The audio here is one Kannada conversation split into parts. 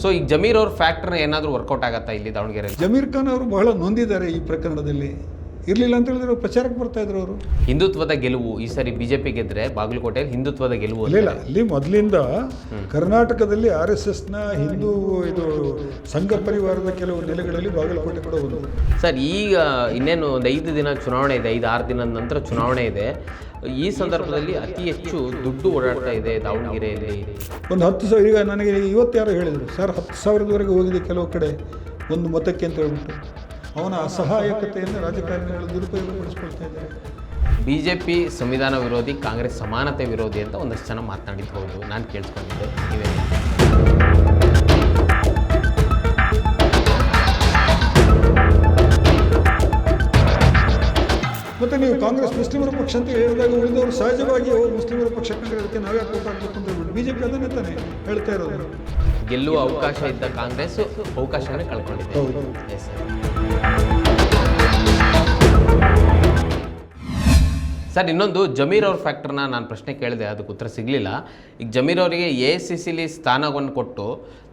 ಸೊ ಈಗ ಜಮೀರ್ ಅವ್ರ ಫ್ಯಾಕ್ಟ್ರಿ ಏನಾದರೂ ವರ್ಕೌಟ್ ಆಗತ್ತಾ ಇಲ್ಲಿ ದಾವಣಗೆರೆಯಲ್ಲಿ? ಜಮೀರ್ ಖಾನ್ ಅವರು ಬಹಳ ನೊಂದಿದ್ದಾರೆ ಈ ಪ್ರಕರಣದಲ್ಲಿ. ಇರಲಿಲ್ಲ ಅಂತ ಹೇಳಿದ್ರೆ ಪ್ರಚಾರಕ್ಕೆ ಬರ್ತಾ ಇದ್ರು ಅವರು. ಹಿಂದುತ್ವದ ಗೆಲುವು ಈ ಸರಿ ಬಿಜೆಪಿ ಗೆದ್ರೆ ಬಾಗಲಕೋಟೆಯಲ್ಲಿ ಹಿಂದುತ್ವದ ಗೆಲುವು ಇಲ್ಲ, ಅಲ್ಲಿ ಮೊದಲಿಂದ ಕರ್ನಾಟಕದಲ್ಲಿ RSSನ ಹಿಂದೂ ಇದು ಸಂಘ ಪರಿವಾರದ ಕೆಲವು ನೆಲೆಗಳಲ್ಲಿ ಬಾಗಲಕೋಟೆ ಕೂಡ ಒಂದು. ಸರ್ ಈಗ ಇನ್ನೇನು ಒಂದು 5 ದಿನ ಚುನಾವಣೆ ಇದೆ, 5-6 ದಿನದ ನಂತರ ಚುನಾವಣೆ ಇದೆ. ಈ ಸಂದರ್ಭದಲ್ಲಿ ಅತಿ ಹೆಚ್ಚು ದುಡ್ಡು ಓಡಾಡ್ತಾ ಇದೆ ದಾವಣಗೆರೆಯಲ್ಲಿ. ಒಂದು 10,000. ಈಗ ನನಗೆ ಇವತ್ತು ಯಾರು ಹೇಳಿದರು ಸರ್ 10,000ದವರೆಗೆ ಹೋಗಿದೆ ಕೆಲವು ಕಡೆ ಒಂದು ಮತಕ್ಕೆ ಅಂತ ಹೇಳ್ಬಿಟ್ಟು. ಅವನ ಅಸಹಾಯಕತೆಯನ್ನು ರಾಜಕಾರಣಿಗಳು ದುರುಪಯೋಗಪಡಿಸ್ಕೊಳ್ತಾ ಇದ್ದಾರೆ. ಬಿಜೆಪಿ ಸಂವಿಧಾನ ವಿರೋಧಿ, ಕಾಂಗ್ರೆಸ್ ಸಮಾನತೆ ವಿರೋಧಿ ಅಂತ ಒಂದಷ್ಟು ಜನ ಮಾತನಾಡಿದ್ದು ಹೌದು, ನಾನು ಕೇಳಿಸ್ಕೊಂಡಿದ್ದೆ. ನೀವೇ ಮತ್ತು ನೀವು ಕಾಂಗ್ರೆಸ್ ಮುಸ್ಲಿಮರ ಪಕ್ಷ ಅಂತ ಹೇಳಿದಾಗ ಉಳಿದವರು ಸಹಜವಾಗಿ ಮುಸ್ಲಿಮರ ಪಕ್ಷಕ್ಕೆ ಅದಕ್ಕೆ ನಾವೇ ಓಟ್ ಹಾಕಬೇಕು ಅಂತ ಹೇಳ್ಬಿಟ್ಟು ಬಿಜೆಪಿ ಅದನ್ನೇ ತಾನೇ ಹೇಳ್ತಾ ಇರೋದು. ಗೆಲ್ಲುವ ಅವಕಾಶ ಇದ್ದ ಕಾಂಗ್ರೆಸ್ ಅವಕಾಶನೇ ಕಳ್ಕೊಂಡಿದೆ. ಹೌದು. ಎಸ್ ಸರ್, ಇನ್ನೊಂದು ಜಮೀರ್ ಅವ್ರ ಫ್ಯಾಕ್ಟ್ರನ್ನ ನಾನು ಪ್ರಶ್ನೆ ಕೇಳಿದೆ, ಅದಕ್ಕೆ ಉತ್ತರ ಸಿಗಲಿಲ್ಲ. ಈಗ ಜಮೀರ್ ಅವರಿಗೆ AICCಲಿ ಸ್ಥಾನವನ್ನು ಕೊಟ್ಟು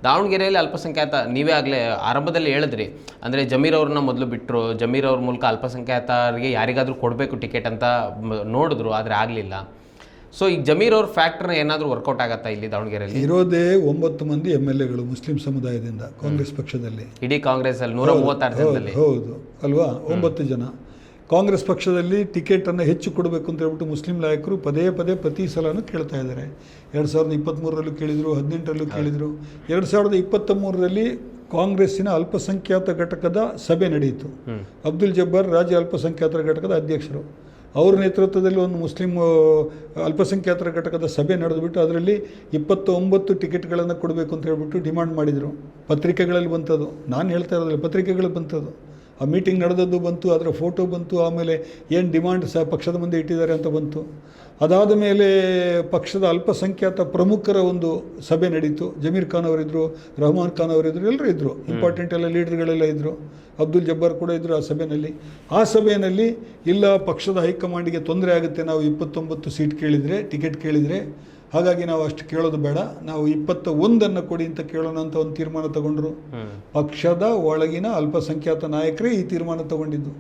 ದಾವಣಗೆರೆಯಲ್ಲಿ ಅಲ್ಪಸಂಖ್ಯಾತ, ನೀವೇ ಆಗಲೇ ಆರಂಭದಲ್ಲಿ ಹೇಳಿದ್ರಿ, ಅಂದರೆ ಜಮೀರ್ ಅವ್ರನ್ನ ಮೊದಲು ಬಿಟ್ಟರು, ಜಮೀರ್ ಅವ್ರ ಮೂಲಕ ಅಲ್ಪಸಂಖ್ಯಾತರಿಗೆ ಯಾರಿಗಾದರೂ ಕೊಡಬೇಕು ಟಿಕೆಟ್ ಅಂತ ನೋಡಿದ್ರು, ಆದರೆ ಆಗಲಿಲ್ಲ. ಸೊ ಈಗ ಜಮೀರ್ ಅವ್ರ ಫ್ಯಾಕ್ಟ್ರನ್ನ ಏನಾದರೂ ವರ್ಕೌಟ್ ಆಗತ್ತಾ ಇಲ್ಲಿ ದಾವಣಗೆರೆಯಲ್ಲಿ? ಇರೋದೇ 9 ಮಂದಿ MLAಗಳು ಮುಸ್ಲಿಂ ಸಮುದಾಯದಿಂದ ಕಾಂಗ್ರೆಸ್ ಪಕ್ಷದಲ್ಲಿ, ಇಡೀ ಕಾಂಗ್ರೆಸ್ಸಲ್ಲಿ 136 ಜನದಲ್ಲಿ. ಹೌದು ಅಲ್ವಾ? 9 ಜನ ಕಾಂಗ್ರೆಸ್ ಪಕ್ಷದಲ್ಲಿ ಟಿಕೆಟನ್ನು ಹೆಚ್ಚು ಕೊಡಬೇಕು ಅಂತ ಹೇಳ್ಬಿಟ್ಟು ಮುಸ್ಲಿಂ ನಾಯಕರು ಪದೇ ಪದೇ ಪ್ರತಿ ಸಲನೂ ಕೇಳ್ತಾ ಇದ್ದಾರೆ. 2023ರಲ್ಲೂ ಕೇಳಿದರು, 18ರಲ್ಲೂ ಕೇಳಿದರು. 2023ರಲ್ಲಿ ಕಾಂಗ್ರೆಸ್ಸಿನ ಅಲ್ಪಸಂಖ್ಯಾತ ಘಟಕದ ಸಭೆ ನಡೆಯಿತು. ಅಬ್ದುಲ್ ಜಬ್ಬಾರ್ ರಾಜ್ಯ ಅಲ್ಪಸಂಖ್ಯಾತರ ಘಟಕದ ಅಧ್ಯಕ್ಷರು, ಅವ್ರ ನೇತೃತ್ವದಲ್ಲಿ ಒಂದು ಮುಸ್ಲಿಂ ಅಲ್ಪಸಂಖ್ಯಾತರ ಘಟಕದ ಸಭೆ ನಡೆದುಬಿಟ್ಟು ಅದರಲ್ಲಿ 29 ಟಿಕೆಟ್ಗಳನ್ನು ಕೊಡಬೇಕು ಅಂತ ಹೇಳ್ಬಿಟ್ಟು ಡಿಮಾಂಡ್ ಮಾಡಿದರು. ಪತ್ರಿಕೆಗಳಲ್ಲಿ ಬಂತದು, ನಾನು ಹೇಳ್ತಾ ಇರೋದಿಲ್ಲ, ಪತ್ರಿಕೆಗಳಲ್ಲಿ ಬಂತದು. ಆ ಮೀಟಿಂಗ್ ನಡೆದದ್ದು ಬಂತು, ಅದರ ಫೋಟೋ ಬಂತು, ಆಮೇಲೆ ಏನು ಡಿಮಾಂಡ್ ಪಕ್ಷದ ಮುಂದೆ ಇಟ್ಟಿದ್ದಾರೆ ಅಂತ ಬಂತು. ಅದಾದ ಮೇಲೆ ಪಕ್ಷದ ಅಲ್ಪಸಂಖ್ಯಾತ ಪ್ರಮುಖರ ಒಂದು ಸಭೆ ನಡೀತು. ಜಮೀರ್ ಖಾನ್ ಅವರಿದ್ದರು, ರಹಮಾನ್ ಖಾನ್ ಅವರಿದ್ದರು, ಎಲ್ಲರೂ ಇದ್ದರು, ಇಂಪಾರ್ಟೆಂಟ್ ಎಲ್ಲ ಲೀಡರ್ಗಳೆಲ್ಲ ಇದ್ದರು. ಅಬ್ದುಲ್ ಜಬ್ಬಾರ್ ಕೂಡ ಇದ್ದರು ಆ ಸಭೆಯಲ್ಲಿ. ಆ ಸಭೆಯಲ್ಲಿ ಇಲ್ಲ, ಪಕ್ಷದ ಹೈಕಮಾಂಡಿಗೆ ತೊಂದರೆ ಆಗುತ್ತೆ, ನಾವು 29 ಸೀಟ್ ಕೇಳಿದರೆ, ಟಿಕೆಟ್ ಕೇಳಿದರೆ, ಹಾಗಾಗಿ ನಾವು ಅಷ್ಟು ಕೇಳೋದು ಬೇಡ, ನಾವು 21 ಕೊಡಿ ಅಂತ ಕೇಳೋಣ ಅಂತ ಒಂದು ತೀರ್ಮಾನ ತಗೊಂಡ್ರು. ಪಕ್ಷದ ಒಳಗಿನ ಅಲ್ಪಸಂಖ್ಯಾತ ನಾಯಕರೇ ಈ ತೀರ್ಮಾನ ತಗೊಂಡಿದ್ದು.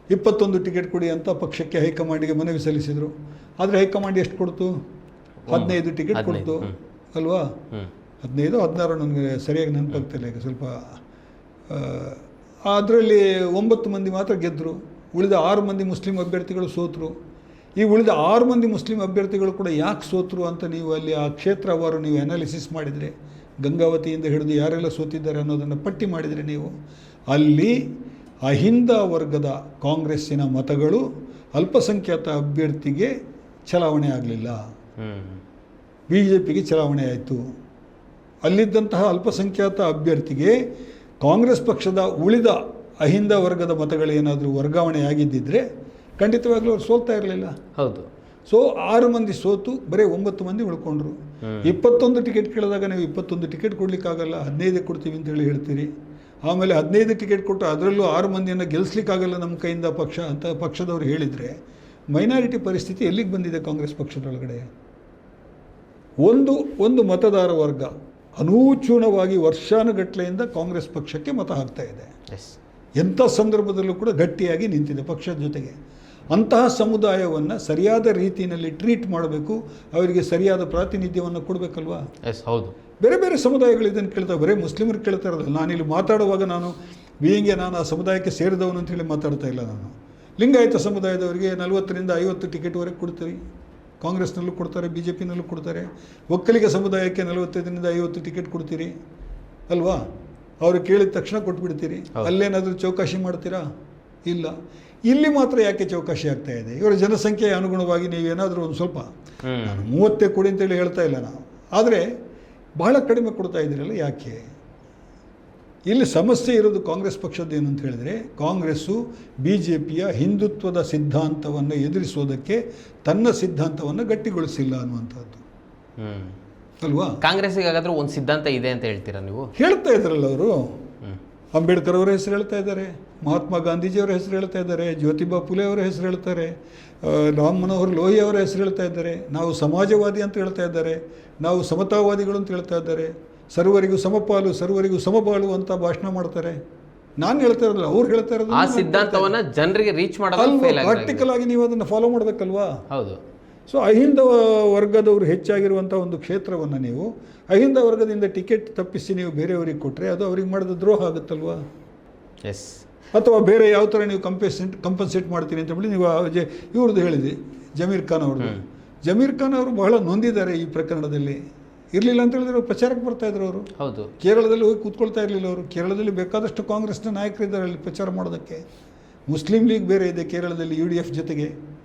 21 ಟಿಕೆಟ್ ಕೊಡಿ ಅಂತ ಪಕ್ಷಕ್ಕೆ ಹೈಕಮಾಂಡಿಗೆ ಮನವಿ ಸಲ್ಲಿಸಿದರು. ಆದರೆ ಹೈಕಮಾಂಡ್ ಎಷ್ಟು ಕೊಡ್ತು? 15 ಟಿಕೆಟ್ ಕೊಡ್ತು ಅಲ್ವಾ? 15-16 ನನಗೆ ಸರಿಯಾಗಿ ನೆನಪಾಗ್ತಿಲ್ಲ ಈಗ ಸ್ವಲ್ಪ. ಅದರಲ್ಲಿ 9 ಮಂದಿ ಮಾತ್ರ ಗೆದ್ದರು. ಉಳಿದ 6 ಮಂದಿ ಮುಸ್ಲಿಂ ಅಭ್ಯರ್ಥಿಗಳು ಸೋತರು. ಈ ಉಳಿದ 6 ಮಂದಿ ಮುಸ್ಲಿಂ ಅಭ್ಯರ್ಥಿಗಳು ಕೂಡ ಯಾಕೆ ಸೋತರು ಅಂತ ನೀವು ಅಲ್ಲಿ ಆ ಕ್ಷೇತ್ರವಾರು ನೀವು ಅನಾಲಿಸಿಸ್ ಮಾಡಿದರೆ, ಗಂಗಾವತಿಯಿಂದ ಹಿಡಿದು ಯಾರೆಲ್ಲ ಸೋತಿದ್ದಾರೆ ಅನ್ನೋದನ್ನು ಪಟ್ಟಿ ಮಾಡಿದರೆ ನೀವು, ಅಲ್ಲಿ ಅಹಿಂದ ವರ್ಗದ ಕಾಂಗ್ರೆಸ್ಸಿನ ಮತಗಳು ಅಲ್ಪಸಂಖ್ಯಾತ ಅಭ್ಯರ್ಥಿಗೆ ಚಲಾವಣೆ ಆಗಲಿಲ್ಲ, BJPಗೆ ಚಲಾವಣೆ ಆಯಿತು. ಅಲ್ಲಿದ್ದಂತಹ ಅಲ್ಪಸಂಖ್ಯಾತ ಅಭ್ಯರ್ಥಿಗೆ ಕಾಂಗ್ರೆಸ್ ಪಕ್ಷದ ಉಳಿದ ಅಹಿಂದ ವರ್ಗದ ಮತಗಳೇನಾದರೂ ವರ್ಗಾವಣೆ ಆಗಿದ್ದಿದ್ರೆ ಖಂಡಿತವಾಗ್ಲೂ ಅವ್ರು ಸೋಲ್ತಾ ಇರಲಿಲ್ಲ. ಹೌದು. ಸೊ 6 ಮಂದಿ ಸೋತು ಬರೀ 9 ಮಂದಿ ಉಳ್ಕೊಂಡ್ರು. 21 ಟಿಕೆಟ್ ಕೇಳಿದಾಗ ನೀವು 21 ಟಿಕೆಟ್ ಕೊಡಲಿಕ್ಕಾಗಲ್ಲ, 15 ಕೊಡ್ತೀವಿ ಅಂತೇಳಿ ಹೇಳ್ತೀರಿ. ಆಮೇಲೆ 15 ಟಿಕೆಟ್ ಕೊಟ್ಟು ಅದರಲ್ಲೂ 6 ಮಂದಿಯನ್ನು ಗೆಲ್ಲಿಸ್ಲಿಕ್ಕಾಗಲ್ಲ ನಮ್ಮ ಕೈಯಿಂದ ಪಕ್ಷ ಅಂತ ಪಕ್ಷದವ್ರು ಹೇಳಿದರೆ, ಮೈನಾರಿಟಿ ಪರಿಸ್ಥಿತಿ ಎಲ್ಲಿಗೆ ಬಂದಿದೆ ಕಾಂಗ್ರೆಸ್ ಪಕ್ಷದೊಳಗಡೆ? ಒಂದು ಮತದಾರ ವರ್ಗ ಅನೂಚೂನವಾಗಿ ವರ್ಷಾನುಗಟ್ಟಲೆಯಿಂದ ಕಾಂಗ್ರೆಸ್ ಪಕ್ಷಕ್ಕೆ ಮತ ಹಾಕ್ತಾ ಇದೆ. ಎಂಥ ಸಂದರ್ಭದಲ್ಲೂ ಕೂಡ ಗಟ್ಟಿಯಾಗಿ ನಿಂತಿದೆ ಪಕ್ಷದ ಜೊತೆಗೆ. ಅಂತಹ ಸಮುದಾಯವನ್ನು ಸರಿಯಾದ ರೀತಿಯಲ್ಲಿ ಟ್ರೀಟ್ ಮಾಡಬೇಕು, ಅವರಿಗೆ ಸರಿಯಾದ ಪ್ರಾತಿನಿಧ್ಯವನ್ನು ಕೊಡಬೇಕಲ್ವಾ? ಹೌದು. ಬೇರೆ ಬೇರೆ ಸಮುದಾಯಗಳು ಇದನ್ನು ಕೇಳ್ತಾವೆ, ಬರೀ ಮುಸ್ಲಿಮರು ಕೇಳ್ತಾ ಇರೋದಿಲ್ಲ. ನಾನಿಲ್ಲಿ ಮಾತಾಡುವಾಗ ನಾನು ನಾನು ಆ ಸಮುದಾಯಕ್ಕೆ ಸೇರಿದವನು ಅಂತೇಳಿ ಮಾತಾಡ್ತಾ ಇಲ್ಲ. ನಾನು ಲಿಂಗಾಯತ ಸಮುದಾಯದವರಿಗೆ 40ರಿಂದ 50 ಟಿಕೆಟ್ವರೆಗೆ ಕೊಡ್ತೀರಿ. ಕಾಂಗ್ರೆಸ್ನಲ್ಲೂ ಕೊಡ್ತಾರೆ, BJPನಲ್ಲೂ ಕೊಡ್ತಾರೆ. ಒಕ್ಕಲಿಗ ಸಮುದಾಯಕ್ಕೆ 45ರಿಂದ 50 ಟಿಕೆಟ್ ಕೊಡ್ತೀರಿ ಅಲ್ವಾ? ಅವರು ಕೇಳಿದ ತಕ್ಷಣ ಕೊಟ್ಬಿಡ್ತೀರಿ. ಅಲ್ಲೇನಾದರೂ ಚೌಕಾಶಿ ಮಾಡ್ತೀರಾ? ಇಲ್ಲ. ಇಲ್ಲಿ ಮಾತ್ರ ಯಾಕೆ ಚೌಕಾಶಿ ಆಗ್ತಾ ಇದೆ? ಇವರ ಜನಸಂಖ್ಯೆಯ ಅನುಗುಣವಾಗಿ ನೀವೇನಾದರೂ ಒಂದು ಸ್ವಲ್ಪ, ನಾನು 30 ಕೊಡಿ ಅಂತೇಳಿ ಹೇಳ್ತಾ ಇಲ್ಲ ನಾವು, ಆದರೆ ಬಹಳ ಕಡಿಮೆ ಕೊಡ್ತಾ ಇದ್ದೀರಲ್ಲ, ಯಾಕೆ? ಇಲ್ಲಿ ಸಮಸ್ಯೆ ಇರೋದು ಕಾಂಗ್ರೆಸ್ ಪಕ್ಷದ್ದು ಏನು ಅಂತ ಹೇಳಿದರೆ, ಕಾಂಗ್ರೆಸ್ಸು BJPಯ ಹಿಂದುತ್ವದ ಸಿದ್ಧಾಂತವನ್ನು ಎದುರಿಸೋದಕ್ಕೆ ತನ್ನ ಸಿದ್ಧಾಂತವನ್ನು ಗಟ್ಟಿಗೊಳಿಸಿಲ್ಲ ಅನ್ನುವಂಥದ್ದು ಅಲ್ವಾ? ಕಾಂಗ್ರೆಸ್ಸಿಗೆ ಹಾಗಾದ್ರೆ ಒಂದು ಸಿದ್ಧಾಂತ ಇದೆ ಅಂತ ಹೇಳ್ತೀರಾ ನೀವು? ಹೇಳ್ತಾ ಇದ್ದಾರಲ್ಲ ಅವರು. ಅಂಬೇಡ್ಕರ್ ಅವರ ಹೆಸರು ಹೇಳ್ತಾ ಇದ್ದಾರೆ, ಮಹಾತ್ಮ ಗಾಂಧೀಜಿಯವರ ಹೆಸರು ಹೇಳ್ತಾ ಇದ್ದಾರೆ, ಜ್ಯೋತಿಬಾ ಫುಲೆ ಅವರ ಹೆಸರು ಹೇಳ್ತಾರೆ, ರಾಮ್ ಮನೋಹರ್ ಲೋಹಿಯಾ ಅವರ ಹೆಸರು ಹೇಳ್ತಾ ಇದ್ದಾರೆ, ನಾವು ಸಮಾಜವಾದಿ ಅಂತ ಹೇಳ್ತಾ ಇದ್ದಾರೆ, ನಾವು ಸಮತಾವಾದಿಗಳು ಅಂತ ಹೇಳ್ತಾ ಇದ್ದಾರೆ. ಸರ್ವರಿಗೂ ಸಮಪಾಲು ಸರ್ವರಿಗೂ ಸಮಬಾಳು ಅಂತ ಭಾಷಣ ಮಾಡ್ತಾರೆ. ನಾನು ಹೇಳ್ತಾ ಇರೋದಿಲ್ಲ, ಅವ್ರು ಹೇಳ್ತಾ ಇರೋದು. ಆ ಸಿದ್ಧಾಂತವನ್ನ ಜನರಿಗೆ ರೀಚ್ ಮಾಡೋದು ಫೇಲ್ ಆಗಿದೆ. ಪ್ರಾಕ್ಟಿಕಲ್ ಆಗಿ ನೀವು ಅದನ್ನು ಫಾಲೋ ಮಾಡಬೇಕಲ್ವಾ? ಹೌದು. ಸೊ ಅಹಿಂದ ವರ್ಗದವರು ಹೆಚ್ಚಾಗಿರುವಂಥ ಒಂದು ಕ್ಷೇತ್ರವನ್ನು ನೀವು ಅಹಿಂದ ವರ್ಗದಿಂದ ಟಿಕೆಟ್ ತಪ್ಪಿಸಿ ನೀವು ಬೇರೆಯವರಿಗೆ ಕೊಟ್ಟರೆ ಅದು ಅವ್ರಿಗೆ ಮಾಡಿದ ದ್ರೋಹ ಆಗುತ್ತಲ್ವಾ? ಎಸ್. ಅಥವಾ ಬೇರೆ ಯಾವ ಥರ ನೀವು ಕಂಪನ್ಸೇಟ್ ಮಾಡ್ತೀನಿ ಅಂತ ಹೇಳಿ ನೀವು ಇವ್ರದ್ದು ಹೇಳಿದ್ರಿ, ಜಮೀರ್ ಖಾನ್ ಅವ್ರದ್ದು. ಜಮೀರ್ ಖಾನ್ ಅವರು ಬಹಳ ನೊಂದಿದ್ದಾರೆ ಈ ಪ್ರಕರಣದಲ್ಲಿ. ಇರಲಿಲ್ಲ ಅಂತ ಹೇಳಿದ್ರೆ ಪ್ರಚಾರಕ್ಕೆ ಬರ್ತಾಯಿದ್ರು ಅವರು. ಹೌದು. ಕೇರಳದಲ್ಲಿ ಹೋಗಿ ಕೂತ್ಕೊಳ್ತಾ ಇರಲಿಲ್ಲ ಅವರು. ಕೇರಳದಲ್ಲಿ ಬೇಕಾದಷ್ಟು ಕಾಂಗ್ರೆಸ್ನ ನಾಯಕರಿದ್ದಾರೆ ಅಲ್ಲಿ ಪ್ರಚಾರ ಮಾಡೋದಕ್ಕೆ. ಮುಸ್ಲಿಂ ಲೀಗ್ ಬೇರೆ ಇದೆ ಕೇರಳದಲ್ಲಿ, UDF ಜೊತೆಗೆ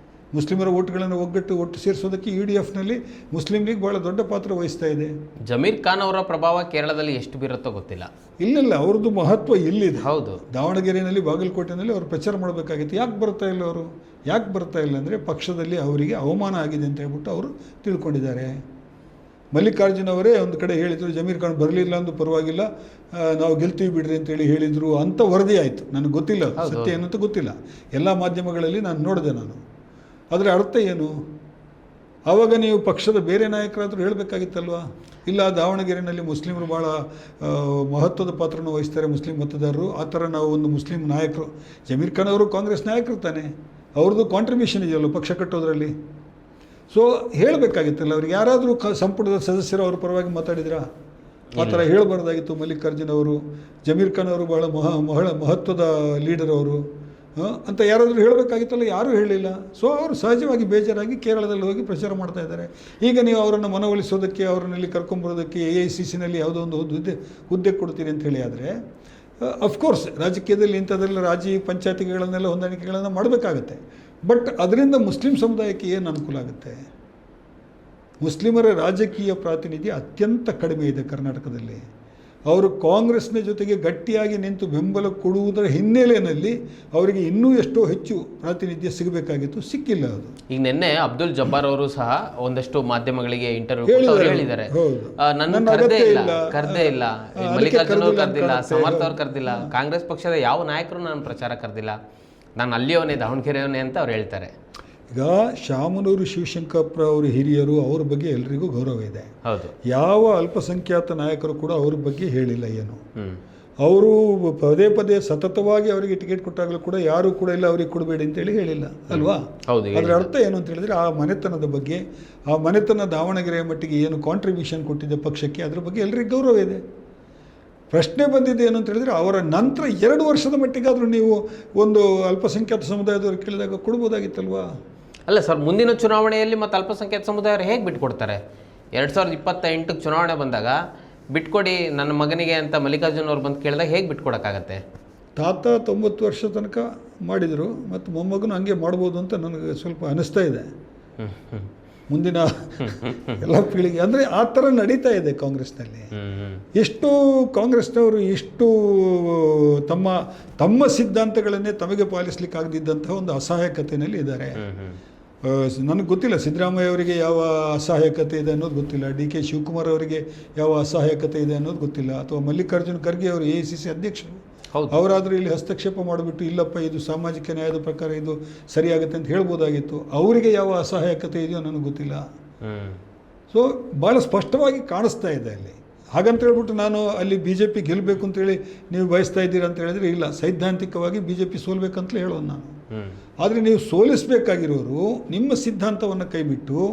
ಮುಸ್ಲಿಮರ ಓಟ್ಗಳನ್ನು ಒಟ್ಟು ಸೇರಿಸೋದಕ್ಕೆ UDFನಲ್ಲಿ ಮುಸ್ಲಿಂ ಲೀಗ್ ಭಾಳ ದೊಡ್ಡ ಪಾತ್ರ ವಹಿಸ್ತಾ ಇದೆ. ಜಮೀರ್ ಖಾನ್ ಅವರ ಪ್ರಭಾವ ಕೇರಳದಲ್ಲಿ ಎಷ್ಟು ಬೀರುತ್ತೋ ಗೊತ್ತಿಲ್ಲ. ಇಲ್ಲ, ಅವ್ರದ್ದು ಮಹತ್ವ ಇಲ್ಲಿದೆ. ಹೌದು. ದಾವಣಗೆರೆಯಲ್ಲಿ, ಬಾಗಲಕೋಟೆಯಲ್ಲಿ ಅವರು ಪ್ರಚಾರ ಮಾಡಬೇಕಾಗಿತ್ತು. ಯಾಕೆ ಬರ್ತಾ ಇಲ್ಲ ಅವರು? ಯಾಕೆ ಬರ್ತಾ ಇಲ್ಲ ಅಂದರೆ ಪಕ್ಷದಲ್ಲಿ ಅವರಿಗೆ ಅವಮಾನ ಆಗಿದೆ ಅಂತ ಹೇಳ್ಬಿಟ್ಟು ಅವರು ತಿಳ್ಕೊಂಡಿದ್ದಾರೆ. ಮಲ್ಲಿಕಾರ್ಜುನ್ ಅವರೇ ಒಂದು ಕಡೆ ಹೇಳಿದರು, ಜಮೀರ್ ಖಾನ್ ಬರಲಿಲ್ಲ ಅಂದು ಪರವಾಗಿಲ್ಲ, ನಾವು ಗೆಲ್ತೀವಿ ಬಿಡ್ರಿ ಅಂತೇಳಿ ಹೇಳಿದರು ಅಂತ ವರದಿ ಆಯಿತು. ನನಗೆ ಗೊತ್ತಿಲ್ಲ ಸತ್ಯ ಏನಂತ ಗೊತ್ತಿಲ್ಲ. ಎಲ್ಲ ಮಾಧ್ಯಮಗಳಲ್ಲಿ ನಾನು ನೋಡಿದೆ ನಾನು. ಅದರ ಅರ್ಥ ಏನು? ಆವಾಗ ನೀವು ಪಕ್ಷದ ಬೇರೆ ನಾಯಕರಾದರೂ ಹೇಳಬೇಕಾಗಿತ್ತಲ್ವ? ಇಲ್ಲ, ದಾವಣಗೆರೆಯಲ್ಲಿ ಮುಸ್ಲಿಮರು ಭಾಳ ಮಹತ್ವದ ಪಾತ್ರನ ವಹಿಸ್ತಾರೆ ಮುಸ್ಲಿಂ ಮತದಾರರು, ಆ ಥರ ನಾವು ಒಂದು ಮುಸ್ಲಿಂ ನಾಯಕರು. ಜಮೀರ್ ಖಾನ್ ಅವರು ಕಾಂಗ್ರೆಸ್ ನಾಯಕರು ತಾನೆ, ಅವ್ರದ್ದು ಕಾಂಟ್ರಿಬ್ಯೂಷನ್ ಇದೆಯಲ್ಲ ಪಕ್ಷ ಕಟ್ಟೋದ್ರಲ್ಲಿ. ಸೊ ಹೇಳಬೇಕಾಗಿತ್ತಲ್ಲ ಅವ್ರಿಗೆ. ಯಾರಾದರೂ ಸಂಪುಟದ ಸದಸ್ಯರು ಅವ್ರ ಪರವಾಗಿ ಮಾತಾಡಿದ್ರಾ? ಆ ಥರ ಹೇಳಬಾರ್ದಾಗಿತ್ತು ಮಲ್ಲಿಕಾರ್ಜುನ್ ಅವರು. ಜಮೀರ್ ಖಾನ್ ಅವರು ಬಹಳ ಮಹತ್ವದ ಲೀಡರ್ ಅವರು ಅಂತ ಯಾರಾದರೂ ಹೇಳಬೇಕಾಗಿತ್ತಲ್ಲ, ಯಾರೂ ಹೇಳಿಲ್ಲ. ಸೊ ಅವರು ಸಹಜವಾಗಿ ಬೇಜಾರಾಗಿ ಕೇರಳದಲ್ಲಿ ಹೋಗಿ ಪ್ರಚಾರ ಮಾಡ್ತಾ ಇದ್ದಾರೆ. ಈಗ ನೀವು ಅವರನ್ನು ಮನವೊಲಿಸೋದಕ್ಕೆ, ಅವರನ್ನಲ್ಲಿ ಕರ್ಕೊಂಬರೋದಕ್ಕೆ AICCನಲ್ಲಿ ಯಾವುದೋ ಒಂದು ಹುದ್ದೆ ಕೊಡ್ತೀರಿ ಅಂತ ಹೇಳಿ ಆದರೆ ಅಫ್ಕೋರ್ಸ್ ರಾಜಕೀಯದಲ್ಲಿ ಇಂಥದ್ದೆಲ್ಲ ರಾಜಿ ಪಂಚಾಯತಿಗಳನ್ನೆಲ್ಲ ಹೊಂದಾಣಿಕೆಗಳನ್ನು ಮಾಡಬೇಕಾಗತ್ತೆ. ಬಟ್ ಅದರಿಂದ ಮುಸ್ಲಿಂ ಸಮುದಾಯಕ್ಕೆ ಏನು ಅನುಕೂಲ ಆಗುತ್ತೆ? ಮುಸ್ಲಿಮರ ರಾಜಕೀಯ ಪ್ರಾತಿನಿಧ್ಯ ಅತ್ಯಂತ ಕಡಿಮೆ ಇದೆ ಕರ್ನಾಟಕದಲ್ಲಿ. ಅವರು ಕಾಂಗ್ರೆಸ್ನ ಜೊತೆಗೆ ಗಟ್ಟಿಯಾಗಿ ನಿಂತು ಬೆಂಬಲ ಕೊಡುವುದರ ಹಿನ್ನೆಲೆಯಲ್ಲಿ ಅವರಿಗೆ ಇನ್ನೂ ಎಷ್ಟೋ ಹೆಚ್ಚು ಪ್ರಾತಿನಿಧ್ಯ ಸಿಗಬೇಕಾಗಿತ್ತು, ಸಿಕ್ಕಿಲ್ಲ ಅದು. ಈಗ ನಿನ್ನೆ ಅಬ್ದುಲ್ ಜಬ್ಬಾರ್ ಅವರು ಸಹ ಒಂದಷ್ಟು ಮಾಧ್ಯಮಗಳಿಗೆ ಇಂಟರ್ವ್ಯೂ ಹೇಳಿದ್ದಾರೆ, ನನ್ನ ಕರೆದೇ ಇಲ್ಲ, ಮಲ್ಲಿಕಾರ್ಜುನ್ ಅವ್ರು ಕರೆದಿಲ್ಲ, ಸಮರ್ಥ ಅವ್ರು ಕರೆದಿಲ್ಲ, ಕಾಂಗ್ರೆಸ್ ಪಕ್ಷದ ಯಾವ ನಾಯಕರು ನಾನು ಪ್ರಚಾರ ಕರೆದಿಲ್ಲ, ನಾನು ಅಲ್ಲಿಯವನೇ ದಾವಣಗೆರೆಯವನೇ ಅಂತ ಅವ್ರು ಹೇಳ್ತಾರೆ. ಈಗ ಶಾಮನೂರು ಶಿವಶಂಕರಪ್ಪ ಅವರು ಹಿರಿಯರು, ಅವ್ರ ಬಗ್ಗೆ ಎಲ್ರಿಗೂ ಗೌರವ ಇದೆ. ಹೌದು. ಯಾವ ಅಲ್ಪಸಂಖ್ಯಾತ ನಾಯಕರು ಕೂಡ ಅವ್ರ ಬಗ್ಗೆ ಹೇಳಿಲ್ಲ ಏನು. ಅವರು ಪದೇ ಪದೇ ಸತತವಾಗಿ ಅವರಿಗೆ ಟಿಕೆಟ್ ಕೊಟ್ಟಾಗಲೂ ಕೂಡ ಯಾರೂ ಕೂಡ ಇಲ್ಲ ಅವ್ರಿಗೆ ಕೊಡಬೇಡಿ ಅಂತೇಳಿ ಹೇಳಿಲ್ಲ ಅಲ್ವಾ? ಅದರ ಅರ್ಥ ಏನು ಅಂತ ಹೇಳಿದ್ರೆ ಆ ಮನೆತನದ ಬಗ್ಗೆ, ಆ ಮನೆತನ ದಾವಣಗೆರೆಯ ಮಟ್ಟಿಗೆ ಏನು ಕಾಂಟ್ರಿಬ್ಯೂಷನ್ ಕೊಟ್ಟಿದೆ ಪಕ್ಷಕ್ಕೆ, ಅದ್ರ ಬಗ್ಗೆ ಎಲ್ರಿಗೂ ಗೌರವ ಇದೆ. ಪ್ರಶ್ನೆ ಬಂದಿದೆ ಏನು ಅಂತ ಹೇಳಿದ್ರೆ ಅವರ ನಂತರ 2 ವರ್ಷದ ಮಟ್ಟಿಗಾದರೂ ನೀವು ಒಂದು ಅಲ್ಪಸಂಖ್ಯಾತ ಸಮುದಾಯದವರು ಕೇಳಿದಾಗ ಕೊಡ್ಬೋದಾಗಿತ್ತಲ್ವಾ? ಅಲ್ಲ ಸರ್, ಮುಂದಿನ ಚುನಾವಣೆಯಲ್ಲಿ ಮತ್ತು ಅಲ್ಪಸಂಖ್ಯಾತ ಸಮುದಾಯರು ಹೇಗೆ ಬಿಟ್ಕೊಡ್ತಾರೆ? 2028 ಚುನಾವಣೆ ಬಂದಾಗ ಬಿಟ್ಕೊಡಿ ನನ್ನ ಮಗನಿಗೆ ಅಂತ ಮಲ್ಲಿಕಾರ್ಜುನ್ ಅವ್ರು ಬಂದು ಕೇಳಿದಾಗ ಹೇಗೆ ಬಿಟ್ಕೊಡೋಕ್ಕಾಗತ್ತೆ? ತಾತ 90 ವರ್ಷ ತನಕ ಮಾಡಿದರು, ಮತ್ತು ಮೊಮ್ಮಗನು ಹಂಗೆ ಮಾಡ್ಬೋದು ಅಂತ ನನಗೆ ಸ್ವಲ್ಪ ಅನಿಸ್ತಾ ಇದೆ. ಮುಂದಿನ ಎಲ್ಲ ಪೀಳಿಗೆ ಅಂದರೆ ಆ ಥರ ನಡೀತಾ ಇದೆ ಕಾಂಗ್ರೆಸ್ನಲ್ಲಿ. ಎಷ್ಟು ಕಾಂಗ್ರೆಸ್ನವರು ಇಷ್ಟು ತಮ್ಮ ಸಿದ್ಧಾಂತಗಳನ್ನೇ ತಮಗೆ ಪಾಲಿಸಲಿಕ್ಕಾಗದಿದ್ದಂತಹ ಒಂದು ಅಸಹಾಯಕತೆಯಲ್ಲಿ ಇದ್ದಾರೆ. ನನಗೆ ಗೊತ್ತಿಲ್ಲ ಸಿದ್ದರಾಮಯ್ಯ ಅವರಿಗೆ ಯಾವ ಅಸಹಾಯಕತೆ ಇದೆ ಅನ್ನೋದು ಗೊತ್ತಿಲ್ಲ, DK ಶಿವಕುಮಾರ್ ಅವರಿಗೆ ಯಾವ ಅಸಹಾಯಕತೆ ಇದೆ ಅನ್ನೋದು ಗೊತ್ತಿಲ್ಲ, ಅಥವಾ ಮಲ್ಲಿಕಾರ್ಜುನ್ ಖರ್ಗೆ ಅವರು AICC ಅಧ್ಯಕ್ಷರು, ಅವರಾದರೂ ಇಲ್ಲಿ ಹಸ್ತಕ್ಷೇಪ ಮಾಡಿಬಿಟ್ಟು ಇಲ್ಲಪ್ಪ ಇದು ಸಾಮಾಜಿಕ ನ್ಯಾಯದ ಪ್ರಕಾರ ಇದು ಸರಿಯಾಗುತ್ತೆ ಅಂತ ಹೇಳ್ಬೋದಾಗಿತ್ತು. ಅವರಿಗೆ ಯಾವ ಅಸಹಾಯಕತೆ ಇದೆಯೋ ನನಗೆ ಗೊತ್ತಿಲ್ಲ. ಸೊ ಭಾಳ ಸ್ಪಷ್ಟವಾಗಿ ಕಾಣಿಸ್ತಾ ಇದೆ ಅಲ್ಲಿ. ಹಾಗಂತ ಹೇಳ್ಬಿಟ್ಟು ನಾನು ಅಲ್ಲಿ BJP ಗೆಲ್ಲಬೇಕು ಅಂತೇಳಿ ನೀವು ಬಯಸ್ತಾ ಇದ್ದೀರಾ ಅಂತ ಹೇಳಿದ್ರೆ ಇಲ್ಲ, ಸೈದ್ಧಾಂತಿಕವಾಗಿ BJP ಸೋಲ್ಬೇಕಂತಲೇ ಹೇಳೋದು ನಾನು. ಆದರೆ ನೀವು ಸೋಲಿಸಬೇಕಾಗಿರೋರು ನಿಮ್ಮ ಸಿದ್ಧಾಂತವನ್ನು ಕೈಬಿಟ್ಟು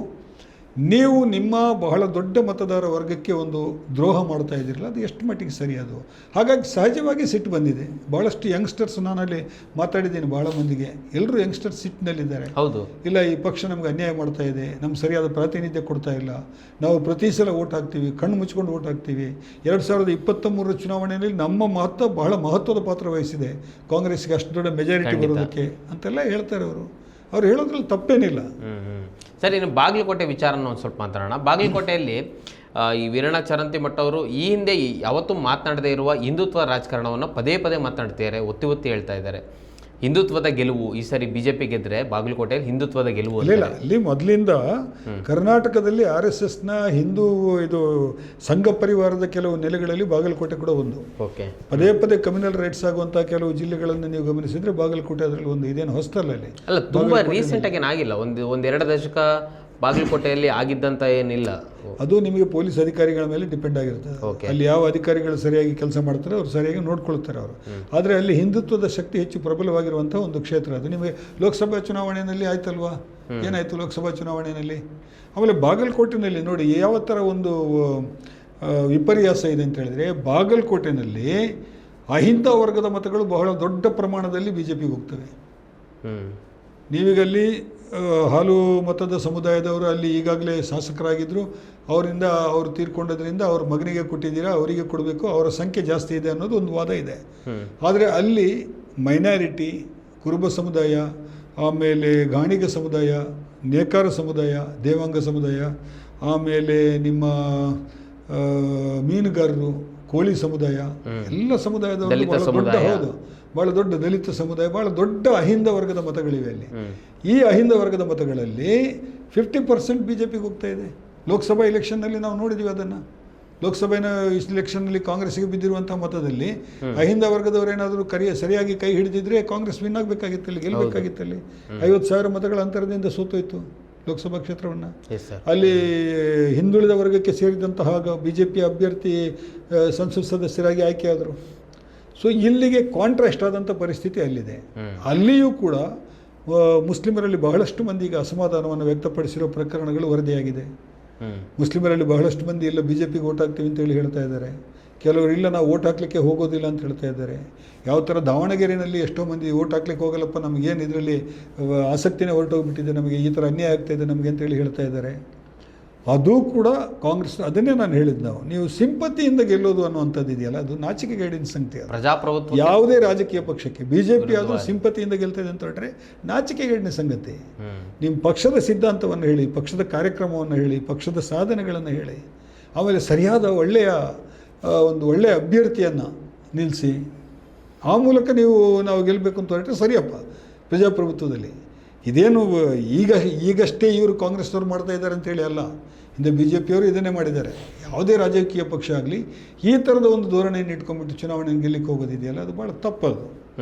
ನೀವು ನಿಮ್ಮ ಬಹಳ ದೊಡ್ಡ ಮತದಾರ ವರ್ಗಕ್ಕೆ ಒಂದು ದ್ರೋಹ ಮಾಡ್ತಾ ಇದ್ದೀರಲ್ಲ, ಅದು ಎಷ್ಟು ಮಟ್ಟಿಗೆ ಸರಿ ಅದು? ಹಾಗಾಗಿ ಸಹಜವಾಗಿ ಸಿಟ್ಟು ಬಂದಿದೆ. ಭಾಳಷ್ಟು ಯಂಗ್ಸ್ಟರ್ಸ್, ನಾನಲ್ಲಿ ಮಾತಾಡಿದ್ದೀನಿ ಭಾಳ ಮಂದಿಗೆ, ಎಲ್ಲರೂ ಯಂಗ್ಸ್ಟರ್ಸ್ ಸಿಟ್ಟಿನಲ್ಲಿದ್ದಾರೆ. ಹೌದು, ಇಲ್ಲ ಈ ಪಕ್ಷ ನಮ್ಗೆ ಅನ್ಯಾಯ ಮಾಡ್ತಾ ಇದೆ, ನಮ್ಗೆ ಸರಿಯಾದ ಪ್ರಾತಿನಿಧ್ಯ ಕೊಡ್ತಾ ಇಲ್ಲ, ನಾವು ಪ್ರತಿ ಸಲ ಓಟ್ ಹಾಕ್ತೀವಿ, ಕಣ್ಣು ಮುಚ್ಕೊಂಡು ಓಟ್ ಹಾಕ್ತೀವಿ. 2023 ಚುನಾವಣೆಯಲ್ಲಿ ನಮ್ಮ ಬಹಳ ಮಹತ್ವದ ಪಾತ್ರ ವಹಿಸಿದೆ ಕಾಂಗ್ರೆಸ್ಗೆ ಅಷ್ಟು ದೊಡ್ಡ ಮೆಜಾರಿಟಿ ಬರೋದಕ್ಕೆ ಅಂತೆಲ್ಲ ಹೇಳ್ತಾರೆ ಅವರು. ಅವ್ರು ಹೇಳೋದ್ರಲ್ಲಿ ತಪ್ಪೇನಿಲ್ಲ. ಸರಿ, ಇನ್ನು ಬಾಗಲಕೋಟೆ ವಿಚಾರನ ಒಂದು ಸ್ವಲ್ಪ ಮಾತಾಡೋಣ. ಬಾಗಲಕೋಟೆಯಲ್ಲಿ ಈ ವೀರಣ್ಣ ಚರಂತಿಮಠ ಅವರು ಈ ಹಿಂದೆ ಯಾವತ್ತೂ ಮಾತನಾಡದೇ ಇರುವ ಹಿಂದುತ್ವ ರಾಜಕಾರಣವನ್ನು ಪದೇ ಪದೇ ಮಾತನಾಡ್ತಿದ್ದಾರೆ, ಒತ್ತಿ ಹೇಳ್ತಾ ಇದ್ದಾರೆ. ಹಿಂದುತ್ವದ ಗೆಲುವು ಈ ಸರಿ BJP ಗೆದ್ರೆ ಬಾಗಲಕೋಟೆಯಲ್ಲಿ ಹಿಂದುತ್ವದ ಗೆಲುವು ಇಲ್ಲ. ಅಲ್ಲಿ ಮೊದಲಿಂದ ಕರ್ನಾಟಕದಲ್ಲಿ RSSನ ಹಿಂದೂ ಇದು ಸಂಘ ಪರಿವಾರದ ಕೆಲವು ನೆಲೆಗಳಲ್ಲಿ ಬಾಗಲಕೋಟೆ ಕೂಡ ಒಂದು. ಓಕೆ. ಪದೇ ಪದೇ ಕಮ್ಯುನಲ್ ರೈಟ್ಸ್ ಆಗುವಂಥ ಕೆಲವು ಜಿಲ್ಲೆಗಳನ್ನು ನೀವು ಗಮನಿಸಿದ್ರೆ ಬಾಗಲಕೋಟೆ ಅದರಲ್ಲಿ ಒಂದು. ಇದೇನು ಹೊಸತಲ್ಲ ಅಲ್ಲಿ. ಅಲ್ಲ, ತುಂಬ ರೀಸೆಂಟಾಗಿ ಏನಾಗಿಲ್ಲ, ಒಂದೆರಡು ದಶಕ ಬಾಗಲಕೋಟೆಯಲ್ಲಿ ಆಗಿದ್ದಂತ ಏನಿಲ್ಲ. ಅದು ನಿಮಗೆ ಪೊಲೀಸ್ ಅಧಿಕಾರಿಗಳ ಮೇಲೆ ಡಿಪೆಂಡ್ ಆಗಿರ್ತದೆ. ಅಲ್ಲಿ ಯಾವ ಅಧಿಕಾರಿಗಳು ಸರಿಯಾಗಿ ಕೆಲಸ ಮಾಡ್ತಾರೆ ಅವ್ರು ಸರಿಯಾಗಿ ನೋಡ್ಕೊಳ್ತಾರೆ ಅವರು. ಆದರೆ ಅಲ್ಲಿ ಹಿಂದುತ್ವದ ಶಕ್ತಿ ಹೆಚ್ಚು ಪ್ರಬಲವಾಗಿರುವಂಥ ಒಂದು ಕ್ಷೇತ್ರ ಅದು. ನಿಮಗೆ ಲೋಕಸಭಾ ಚುನಾವಣೆಯಲ್ಲಿ ಆಯ್ತಲ್ವಾ, ಏನಾಯಿತು ಲೋಕಸಭಾ ಚುನಾವಣೆಯಲ್ಲಿ? ಆಮೇಲೆ ಬಾಗಲಕೋಟೆಯಲ್ಲಿ ನೋಡಿ ಯಾವ ಥರ ಒಂದು ವಿಪರ್ಯಾಸ ಇದೆ ಅಂತ ಹೇಳಿದ್ರೆ, ಬಾಗಲಕೋಟೆಯಲ್ಲಿ ಅಹಿಂದ ವರ್ಗದ ಮತಗಳು ಬಹಳ ದೊಡ್ಡ ಪ್ರಮಾಣದಲ್ಲಿ ಬಿ ಜೆ ಪಿಗೆ ಹೋಗ್ತವೆ. ನೀವೀಗಲ್ಲಿ ಹಾಲು ಮತದ ಸಮುದಾಯದವರು ಅಲ್ಲಿ ಈಗಾಗಲೇ ಶಾಸಕರಾಗಿದ್ದರು, ಅವರಿಂದ ಅವರು ತೀರ್ಕೊಂಡದ್ರಿಂದ ಅವ್ರ ಮಗನಿಗೆ ಕೊಟ್ಟಿದ್ದೀರಾ, ಅವರಿಗೆ ಕೊಡಬೇಕು, ಅವರ ಸಂಖ್ಯೆ ಜಾಸ್ತಿ ಇದೆ ಅನ್ನೋದು ಒಂದು ವಾದ ಇದೆ. ಆದರೆ ಅಲ್ಲಿ ಮೈನಾರಿಟಿ, ಕುರುಬ ಸಮುದಾಯ, ಆಮೇಲೆ ಗಾಣಿಗ ಸಮುದಾಯ, ನೇಕಾರ ಸಮುದಾಯ, ದೇವಾಂಗ ಸಮುದಾಯ, ಆಮೇಲೆ ನಿಮ್ಮ ಮೀನುಗಾರರು, ಕೋಳಿ ಸಮುದಾಯ, ಎಲ್ಲ ಸಮುದಾಯದವರು ಭಾಳ ದೊಡ್ಡ ದಲಿತ ಸಮುದಾಯ, ಭಾಳ ದೊಡ್ಡ ಅಹಿಂದ ವರ್ಗದ ಮತಗಳಿವೆ ಅಲ್ಲಿ. ಈ ಅಹಿಂದ ವರ್ಗದ ಮತಗಳಲ್ಲಿ 50% ಬಿ ಜೆ ಪಿಗೆ ಹೋಗ್ತಾ ಇದೆ. ಲೋಕಸಭಾ ಇಲೆಕ್ಷನ್ನಲ್ಲಿ ನಾವು ನೋಡಿದ್ದೀವಿ ಅದನ್ನು. ಲೋಕಸಭೆಯ ಇಲೆಕ್ಷನ್ನಲ್ಲಿ ಕಾಂಗ್ರೆಸ್ಗೆ ಬಿದ್ದಿರುವಂಥ ಮತದಲ್ಲಿ ಅಹಿಂದ ವರ್ಗದವರೇನಾದರೂ ಸರಿಯಾಗಿ ಕೈ ಹಿಡಿದಿದ್ರೆ ಕಾಂಗ್ರೆಸ್ ವಿನ್ ಆಗಬೇಕಾಗಿತ್ತಲ್ಲಿ, ಗೆಲ್ಲಬೇಕಾಗಿತ್ತಲ್ಲಿ. 50,000 ಮತಗಳ ಅಂತರದಿಂದ ಸೋತೋಯ್ತು ಲೋಕಸಭಾ ಕ್ಷೇತ್ರವನ್ನು. ಅಲ್ಲಿ ಹಿಂದುಳಿದ ವರ್ಗಕ್ಕೆ ಸೇರಿದಂತಹ ಬಿ ಜೆ ಪಿ ಅಭ್ಯರ್ಥಿ ಸಂಸತ್ ಸದಸ್ಯರಾಗಿ ಆಯ್ಕೆಯಾದರು. ಸೊ ಇಲ್ಲಿಗೆ ಕಾಂಟ್ರಾಸ್ಟ್ ಆದಂಥ ಪರಿಸ್ಥಿತಿ ಅಲ್ಲಿದೆ. ಅಲ್ಲಿಯೂ ಕೂಡ ಮುಸ್ಲಿಮರಲ್ಲಿ ಬಹಳಷ್ಟು ಮಂದಿ ಈಗ ಅಸಮಾಧಾನವನ್ನು ವ್ಯಕ್ತಪಡಿಸಿರೋ ಪ್ರಕರಣಗಳು ವರದಿಯಾಗಿದೆ. ಮುಸ್ಲಿಮರಲ್ಲಿ ಬಹಳಷ್ಟು ಮಂದಿ ಇಲ್ಲ ಬಿ ಜೆ ಪಿಗೆ ಓಟ್ ಹಾಕ್ತೀವಿ ಅಂತೇಳಿ ಹೇಳ್ತಾ ಇದ್ದಾರೆ. ಕೆಲವರು ಇಲ್ಲ ನಾವು ಓಟ್ ಹಾಕ್ಲಿಕ್ಕೆ ಹೋಗೋದಿಲ್ಲ ಅಂತ ಹೇಳ್ತಾ ಇದ್ದಾರೆ. ಯಾವ ಥರ ದಾವಣಗೆರೆಯಲ್ಲಿ ಎಷ್ಟೋ ಮಂದಿ ಓಟ್ ಹಾಕ್ಲಿಕ್ಕೆ ಹೋಗಲ್ಲಪ್ಪ, ನಮಗೇನು ಇದರಲ್ಲಿ ಆಸಕ್ತಿನೇ ಹೊರಟೋಗ್ಬಿಟ್ಟಿದೆ, ನಮಗೆ ಈ ಥರ ಅನ್ಯಾಯ ಆಗ್ತಾಯಿದೆ ನಮಗೆ ಅಂತೇಳಿ ಹೇಳ್ತಾ ಇದ್ದಾರೆ. ಅದು ಕೂಡ ಕಾಂಗ್ರೆಸ್, ಅದನ್ನೇ ನಾನು ಹೇಳಿದ್ದು, ನೀವು ಸಿಂಪತಿಯಿಂದ ಗೆಲ್ಲೋದು ಅನ್ನುವಂಥದ್ದು ಇದೆಯಲ್ಲ, ಅದು ನಾಚಿಕೆಗೇಡಿನ ಸಂಗತಿ. ಪ್ರಜಾಪ್ರಭುತ್ವ ಯಾವುದೇ ರಾಜಕೀಯ ಪಕ್ಷಕ್ಕೆ ಬಿ ಜೆ ಪಿ ಆದರೂ ಸಿಂಪತಿಯಿಂದ ಗೆಲ್ತದೆ ಅಂತ ಹೊರಟ್ರೆ ನಾಚಿಕೆಗೇಡಿನ ಸಂಗತಿ. ನಿಮ್ಮ ಪಕ್ಷದ ಸಿದ್ಧಾಂತವನ್ನು ಹೇಳಿ, ಪಕ್ಷದ ಕಾರ್ಯಕ್ರಮವನ್ನು ಹೇಳಿ, ಪಕ್ಷದ ಸಾಧನೆಗಳನ್ನು ಹೇಳಿ, ಆಮೇಲೆ ಸರಿಯಾದ ಒಂದು ಒಳ್ಳೆಯ ಅಭ್ಯರ್ಥಿಯನ್ನು ನಿಲ್ಲಿಸಿ ಆ ಮೂಲಕ ನಾವು ಗೆಲ್ಲಬೇಕು ಅಂತ ಹೊರಟ್ರೆ ಸರಿಯಪ್ಪ ಪ್ರಜಾಪ್ರಭುತ್ವದಲ್ಲಿ. ಇದೇನು ಈಗಷ್ಟೇ ಇವರು ಕಾಂಗ್ರೆಸ್ನವ್ರು ಮಾಡ್ತಾ ಇದ್ದಾರೆ ಅಂತೇಳಿ ಅಲ್ಲ, ಹಿಂದೆ ಬಿ ಜೆ ಪಿಯವರು ಇದನ್ನೇ ಮಾಡಿದ್ದಾರೆ. ಯಾವುದೇ ರಾಜಕೀಯ ಪಕ್ಷ ಆಗಲಿ ಈ ಥರದ ಒಂದು ಧೋರಣೆಯನ್ನು ಇಟ್ಕೊಂಡ್ಬಿಟ್ಟು ಚುನಾವಣೆಯನ್ನು ಗೆಲ್ಲಕ್ಕೆ ಹೋಗೋದಿದೆಯಲ್ಲ, ಅದು ಭಾಳ ತಪ್ಪದು.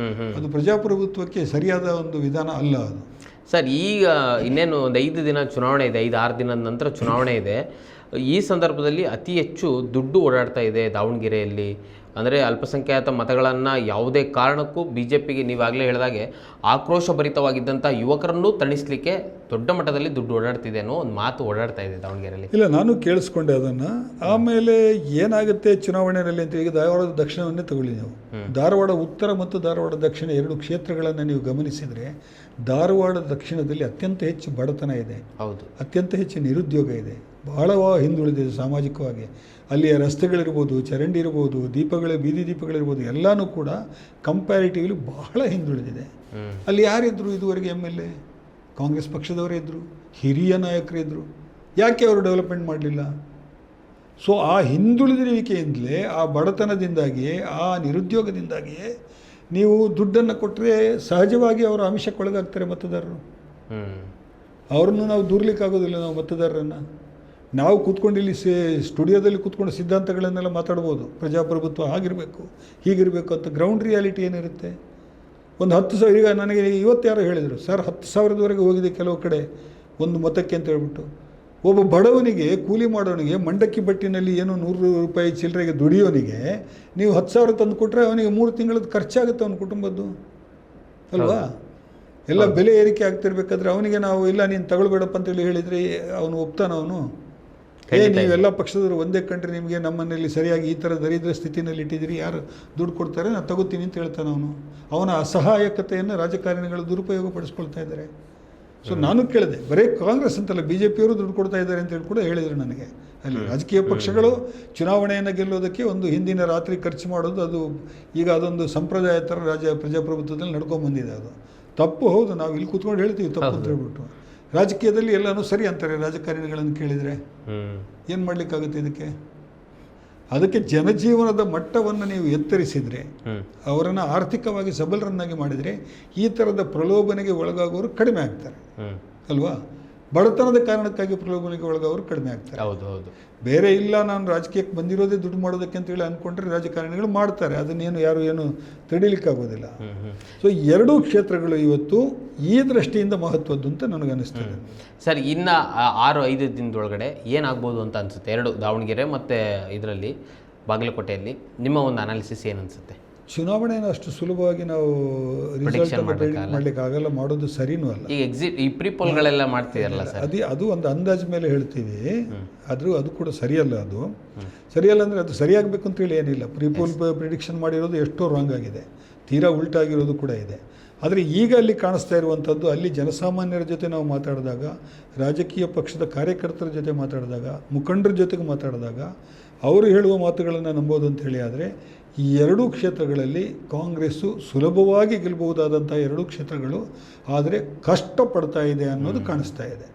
ಅದು ಪ್ರಜಾಪ್ರಭುತ್ವಕ್ಕೆ ಸರಿಯಾದ ಒಂದು ವಿಧಾನ ಅಲ್ಲ ಅದು. ಸರ್, ಈಗ ಇನ್ನೇನು ಒಂದು 5 ದಿನ ಚುನಾವಣೆ ಇದೆ, 5-6 ದಿನದ ನಂತರ ಚುನಾವಣೆ ಇದೆ. ಈ ಸಂದರ್ಭದಲ್ಲಿ ಅತಿ ಹೆಚ್ಚು ದುಡ್ಡು ಓಡಾಡ್ತಾ ಇದೆ ದಾವಣಗೆರೆಯಲ್ಲಿ. ಅಂದರೆ ಅಲ್ಪಸಂಖ್ಯಾತ ಮತಗಳನ್ನು ಯಾವುದೇ ಕಾರಣಕ್ಕೂ ಬಿ ಜೆ ಪಿಗೆ, ನೀವಾಗಲೇ ಹೇಳಿದಾಗೆ ಆಕ್ರೋಶಭರಿತವಾಗಿದ್ದಂಥ ಯುವಕರನ್ನು ತಣಿಸಲಿಕ್ಕೆ ದೊಡ್ಡ ಮಟ್ಟದಲ್ಲಿ ದುಡ್ಡು ಓಡಾಡ್ತಿದೆ ಅನ್ನೋ ಒಂದು ಮಾತು ಓಡಾಡ್ತಾ ಇದೆ ದಾವಣಗೆರೆಯಲ್ಲಿ. ಇಲ್ಲ, ನಾನು ಕೇಳಿಸ್ಕೊಂಡೆ ಅದನ್ನು. ಆಮೇಲೆ ಏನಾಗುತ್ತೆ ಚುನಾವಣೆಯಲ್ಲಿ ಅಂತ, ಈಗ ಧಾರವಾಡ ದಕ್ಷಿಣವನ್ನೇ ತಗೊಳ್ಳಿ ನೀವು. ಧಾರವಾಡ ಉತ್ತರ ಮತ್ತು ಧಾರವಾಡ ದಕ್ಷಿಣ 2 ಕ್ಷೇತ್ರಗಳನ್ನು ನೀವು ಗಮನಿಸಿದರೆ, ಧಾರವಾಡ ದಕ್ಷಿಣದಲ್ಲಿ ಅತ್ಯಂತ ಹೆಚ್ಚು ಬಡತನ ಇದೆ. ಹೌದು, ಅತ್ಯಂತ ಹೆಚ್ಚು ನಿರುದ್ಯೋಗ ಇದೆ, ಬಹಳ ಹಿಂದುಳಿದಿದೆ ಸಾಮಾಜಿಕವಾಗಿ. ಅಲ್ಲಿಯ ರಸ್ತೆಗಳಿರ್ಬೋದು, ಚರಂಡಿ ಇರ್ಬೋದು, ಬೀದಿ ದೀಪಗಳಿರ್ಬೋದು, ಎಲ್ಲನೂ ಕೂಡ ಕಂಪ್ಯಾರಿಟಿವ್ಲಿ ಬಹಳ ಹಿಂದುಳಿದಿದೆ. ಅಲ್ಲಿ ಯಾರಿದ್ರು ಇದುವರೆಗೆ MLA? ಕಾಂಗ್ರೆಸ್ ಪಕ್ಷದವರೇ ಇದ್ದರು, ಹಿರಿಯ ನಾಯಕರಿದ್ದರು. ಯಾಕೆ ಅವರು ಡೆವಲಪ್ಮೆಂಟ್ ಮಾಡಲಿಲ್ಲ? ಸೊ ಆ ಹಿಂದುಳಿದಿರುವಿಕೆಯಿಂದಲೇ, ಆ ಬಡತನದಿಂದಾಗಿಯೇ, ಆ ನಿರುದ್ಯೋಗದಿಂದಾಗಿಯೇ ನೀವು ದುಡ್ಡನ್ನು ಕೊಟ್ಟರೆ ಸಹಜವಾಗಿ ಅವರು ಆಮಿಷಕ್ಕೊಳಗಾಗ್ತಾರೆ ಮತದಾರರು. ಅವ್ರನ್ನು ನಾವು ದೂರ್ಲಿಕ್ಕಾಗೋದಿಲ್ಲ. ನಾವು ಮತದಾರರನ್ನು ನಾವು ಕೂತ್ಕೊಂಡು ಇಲ್ಲಿ ಸ್ಟುಡಿಯೋದಲ್ಲಿ ಕೂತ್ಕೊಂಡು ಸಿದ್ಧಾಂತಗಳನ್ನೆಲ್ಲ ಮಾತಾಡ್ಬೋದು, ಪ್ರಜಾಪ್ರಭುತ್ವ ಆಗಿರಬೇಕು ಹೀಗಿರಬೇಕು ಅಂತ. ಗ್ರೌಂಡ್ ರಿಯಾಲಿಟಿ ಏನಿರುತ್ತೆ? ಒಂದು 10,000, ಈಗ ನನಗೆ ಇವತ್ತು ಯಾರೋ ಹೇಳಿದರು, ಸರ್ 10,000ದವರೆಗೆ ಹೋಗಿದೆ ಕೆಲವು ಕಡೆ ಒಂದು ಮತಕ್ಕೆ ಅಂತ ಹೇಳ್ಬಿಟ್ಟು. ಒಬ್ಬ ಬಡವನಿಗೆ, ಕೂಲಿ ಮಾಡೋನಿಗೆ, ಮಂಡಕ್ಕಿ ಬಟ್ಟಿನಲ್ಲಿ ಏನೋ 100 ರೂಪಾಯಿ ಚಿಲ್ಲರೆಗೆ ದುಡಿಯೋನಿಗೆ ನೀವು 10,000 ತಂದು ಕೊಟ್ಟರೆ ಅವನಿಗೆ 3 ತಿಂಗಳದ್ದು ಖರ್ಚಾಗುತ್ತೆ ಅವನ ಕುಟುಂಬದ್ದು ಅಲ್ವಾ? ಎಲ್ಲ ಬೆಲೆ ಏರಿಕೆ ಆಗ್ತಿರ್ಬೇಕಾದ್ರೆ ಅವನಿಗೆ ನಾವು ಇಲ್ಲ ನೀನು ತಗೊಳ್ಬೇಡಪ್ಪ ಅಂತೇಳಿ ಹೇಳಿದರೆ ಅವನು ಒಪ್ತಾನ? ಅವನು ನೀವೆಲ್ಲ ಪಕ್ಷದವರು ಒಂದೇ ಕಂಡ್ರೆ ನಿಮಗೆ ನಮ್ಮನೇಲಿ ಸರಿಯಾಗಿ ಈ ಥರ ದರಿದ್ರ ಸ್ಥಿತಿನಲ್ಲಿ ಇಟ್ಟಿದ್ದೀರಿ, ಯಾರು ದುಡ್ಡು ಕೊಡ್ತಾರೆ ನಾನು ತಗೋತೀನಿ ಅಂತ ಹೇಳ್ತಾನೆ ಅವನು. ಅವನ ಅಸಹಾಯಕತೆಯನ್ನು ರಾಜಕಾರಣಿಗಳು ದುರುಪಯೋಗ ಪಡಿಸ್ಕೊಳ್ತಾ ಇದ್ದಾರೆ. ಸೊ ನಾನು ಕೇಳಿದೆ, ಬರೀ ಕಾಂಗ್ರೆಸ್ ಅಂತಲ್ಲ ಬಿ ಜೆ ಪಿಯವರು ದುಡ್ಡು ಕೊಡ್ತಾ ಇದ್ದಾರೆ ಅಂತೇಳಿ ಕೂಡ ಹೇಳಿದರು ನನಗೆ. ಅಲ್ಲಿ ರಾಜಕೀಯ ಪಕ್ಷಗಳು ಚುನಾವಣೆಯನ್ನು ಗೆಲ್ಲೋದಕ್ಕೆ ಒಂದು ಹಿಂದಿನ ರಾತ್ರಿ ಖರ್ಚು ಮಾಡೋದು, ಅದು ಈಗ ಅದೊಂದು ಸಂಪ್ರದಾಯ ಥರ ಪ್ರಜಾಪ್ರಭುತ್ವದಲ್ಲಿ ನಡ್ಕೊಂಡ್ಬಂದಿದೆ. ಅದು ತಪ್ಪು. ಹೌದು, ನಾವು ಇಲ್ಲಿ ಕೂತ್ಕೊಂಡು ಹೇಳ್ತೀವಿ ತಪ್ಪು ಅಂತ ಹೇಳ್ಬಿಟ್ಟು. ರಾಜಕೀಯದಲ್ಲಿ ಎಲ್ಲನೂ ಸರಿ ಅಂತಾರೆ ರಾಜಕಾರಣಿಗಳನ್ನು ಕೇಳಿದರೆ. ಏನು ಮಾಡಲಿಕ್ಕಾಗುತ್ತೆ ಅದಕ್ಕೆ ಜನಜೀವನದ ಮಟ್ಟವನ್ನು ನೀವು ಎತ್ತರಿಸಿದರೆ, ಅವರನ್ನು ಆರ್ಥಿಕವಾಗಿ ಸಬಲರನ್ನಾಗಿ ಮಾಡಿದರೆ ಈ ಥರದ ಪ್ರಲೋಭನೆಗೆ ಒಳಗಾಗೋರು ಕಡಿಮೆ ಆಗ್ತಾರೆ ಅಲ್ವಾ? ಬಡತನದ ಕಾರಣಕ್ಕಾಗಿ ಪ್ರಲೋಭನೆಗೆ ಒಳಗವರು ಕಡಿಮೆ ಆಗ್ತಾರೆ. ಹೌದು ಹೌದು. ಬೇರೆ ಇಲ್ಲ, ನಾನು ರಾಜಕೀಯಕ್ಕೆ ಬಂದಿರೋದೇ ದುಡ್ಡು ಮಾಡೋದಕ್ಕೆ ಅಂತೇಳಿ ಅಂದ್ಕೊಂಡ್ರೆ ರಾಜಕಾರಣಿಗಳು ಮಾಡ್ತಾರೆ, ಅದನ್ನೇನು ಯಾರು ಏನು ತಡೀಲಿಕ್ಕಾಗೋದಿಲ್ಲ. ಸೊ ಎರಡೂ ಕ್ಷೇತ್ರಗಳು ಇವತ್ತು ಈ ದೃಷ್ಟಿಯಿಂದ ಮಹತ್ವದ್ದು ಅಂತ ನನಗನ್ನಿಸ್ತದೆ. ಸರ್, ಇನ್ನು 6-5 ದಿನದೊಳಗಡೆ ಏನಾಗ್ಬೋದು ಅಂತ ಅನಿಸುತ್ತೆ? ಎರಡು ದಾವಣಗೆರೆ ಮತ್ತು ಇದರಲ್ಲಿ ಬಾಗಲಕೋಟೆಯಲ್ಲಿ ನಿಮ್ಮ ಒಂದು ಅನಾಲಿಸಿಸ್ ಏನು ಅನಿಸುತ್ತೆ? ಚುನಾವಣೆಯನ್ನು ಅಷ್ಟು ಸುಲಭವಾಗಿ ನಾವು ರಿಸಲ್ಟ್ ಮಾಡಲಿಕ್ಕೆ ಆಗಲ್ಲ, ಮಾಡೋದು ಸರಿನೂ ಅಲ್ಲ. ಈಗ ಈ ಪ್ರಿಪೋಲ್ಗಳೆಲ್ಲ ಮಾಡ್ತಿದಾರಲ್ಲ ಸರ್, ಅದು ಒಂದು ಅಂದಾಜು ಮೇಲೆ ಹೇಳ್ತೀವಿ, ಆದರೂ ಅದು ಕೂಡ ಸರಿಯಲ್ಲ. ಅದು ಸರಿಯಲ್ಲ ಅಂದರೆ ಅದು ಸರಿಯಾಗಬೇಕು ಅಂತೇಳಿ ಏನಿಲ್ಲ. ಪ್ರಿಪೋಲ್ ಪ್ರಿಡಿಕ್ಷನ್ ಮಾಡಿರೋದು ಎಷ್ಟೋ ರಾಂಗ್ ಆಗಿದೆ, ತೀರಾ ಉಲ್ಟಾಗಿರೋದು ಕೂಡ ಇದೆ. ಆದರೆ ಈಗ ಅಲ್ಲಿ ಕಾಣಿಸ್ತಾ ಇರುವಂಥದ್ದು, ಅಲ್ಲಿ ಜನಸಾಮಾನ್ಯರ ಜೊತೆ ನಾವು ಮಾತಾಡಿದಾಗ, ರಾಜಕೀಯ ಪಕ್ಷದ ಕಾರ್ಯಕರ್ತರ ಜೊತೆ ಮಾತಾಡಿದಾಗ, ಮುಖಂಡರ ಜೊತೆಗೆ ಮಾತಾಡಿದಾಗ ಅವರು ಹೇಳುವ ಮಾತುಗಳನ್ನು ನಂಬೋದು ಅಂತ ಹೇಳಿ ಆದರೆ ಈ ಎರಡೂ ಕ್ಷೇತ್ರಗಳಲ್ಲಿ ಕಾಂಗ್ರೆಸ್ಸು ಸುಲಭವಾಗಿ ಗೆಲ್ಲಬಹುದಾದಂಥ ಎರಡೂ ಕ್ಷೇತ್ರಗಳು, ಆದರೆ ಕಷ್ಟಪಡ್ತಾ ಇದೆ ಅನ್ನೋದು ಕಾಣಿಸ್ತಾ ಇದೆ.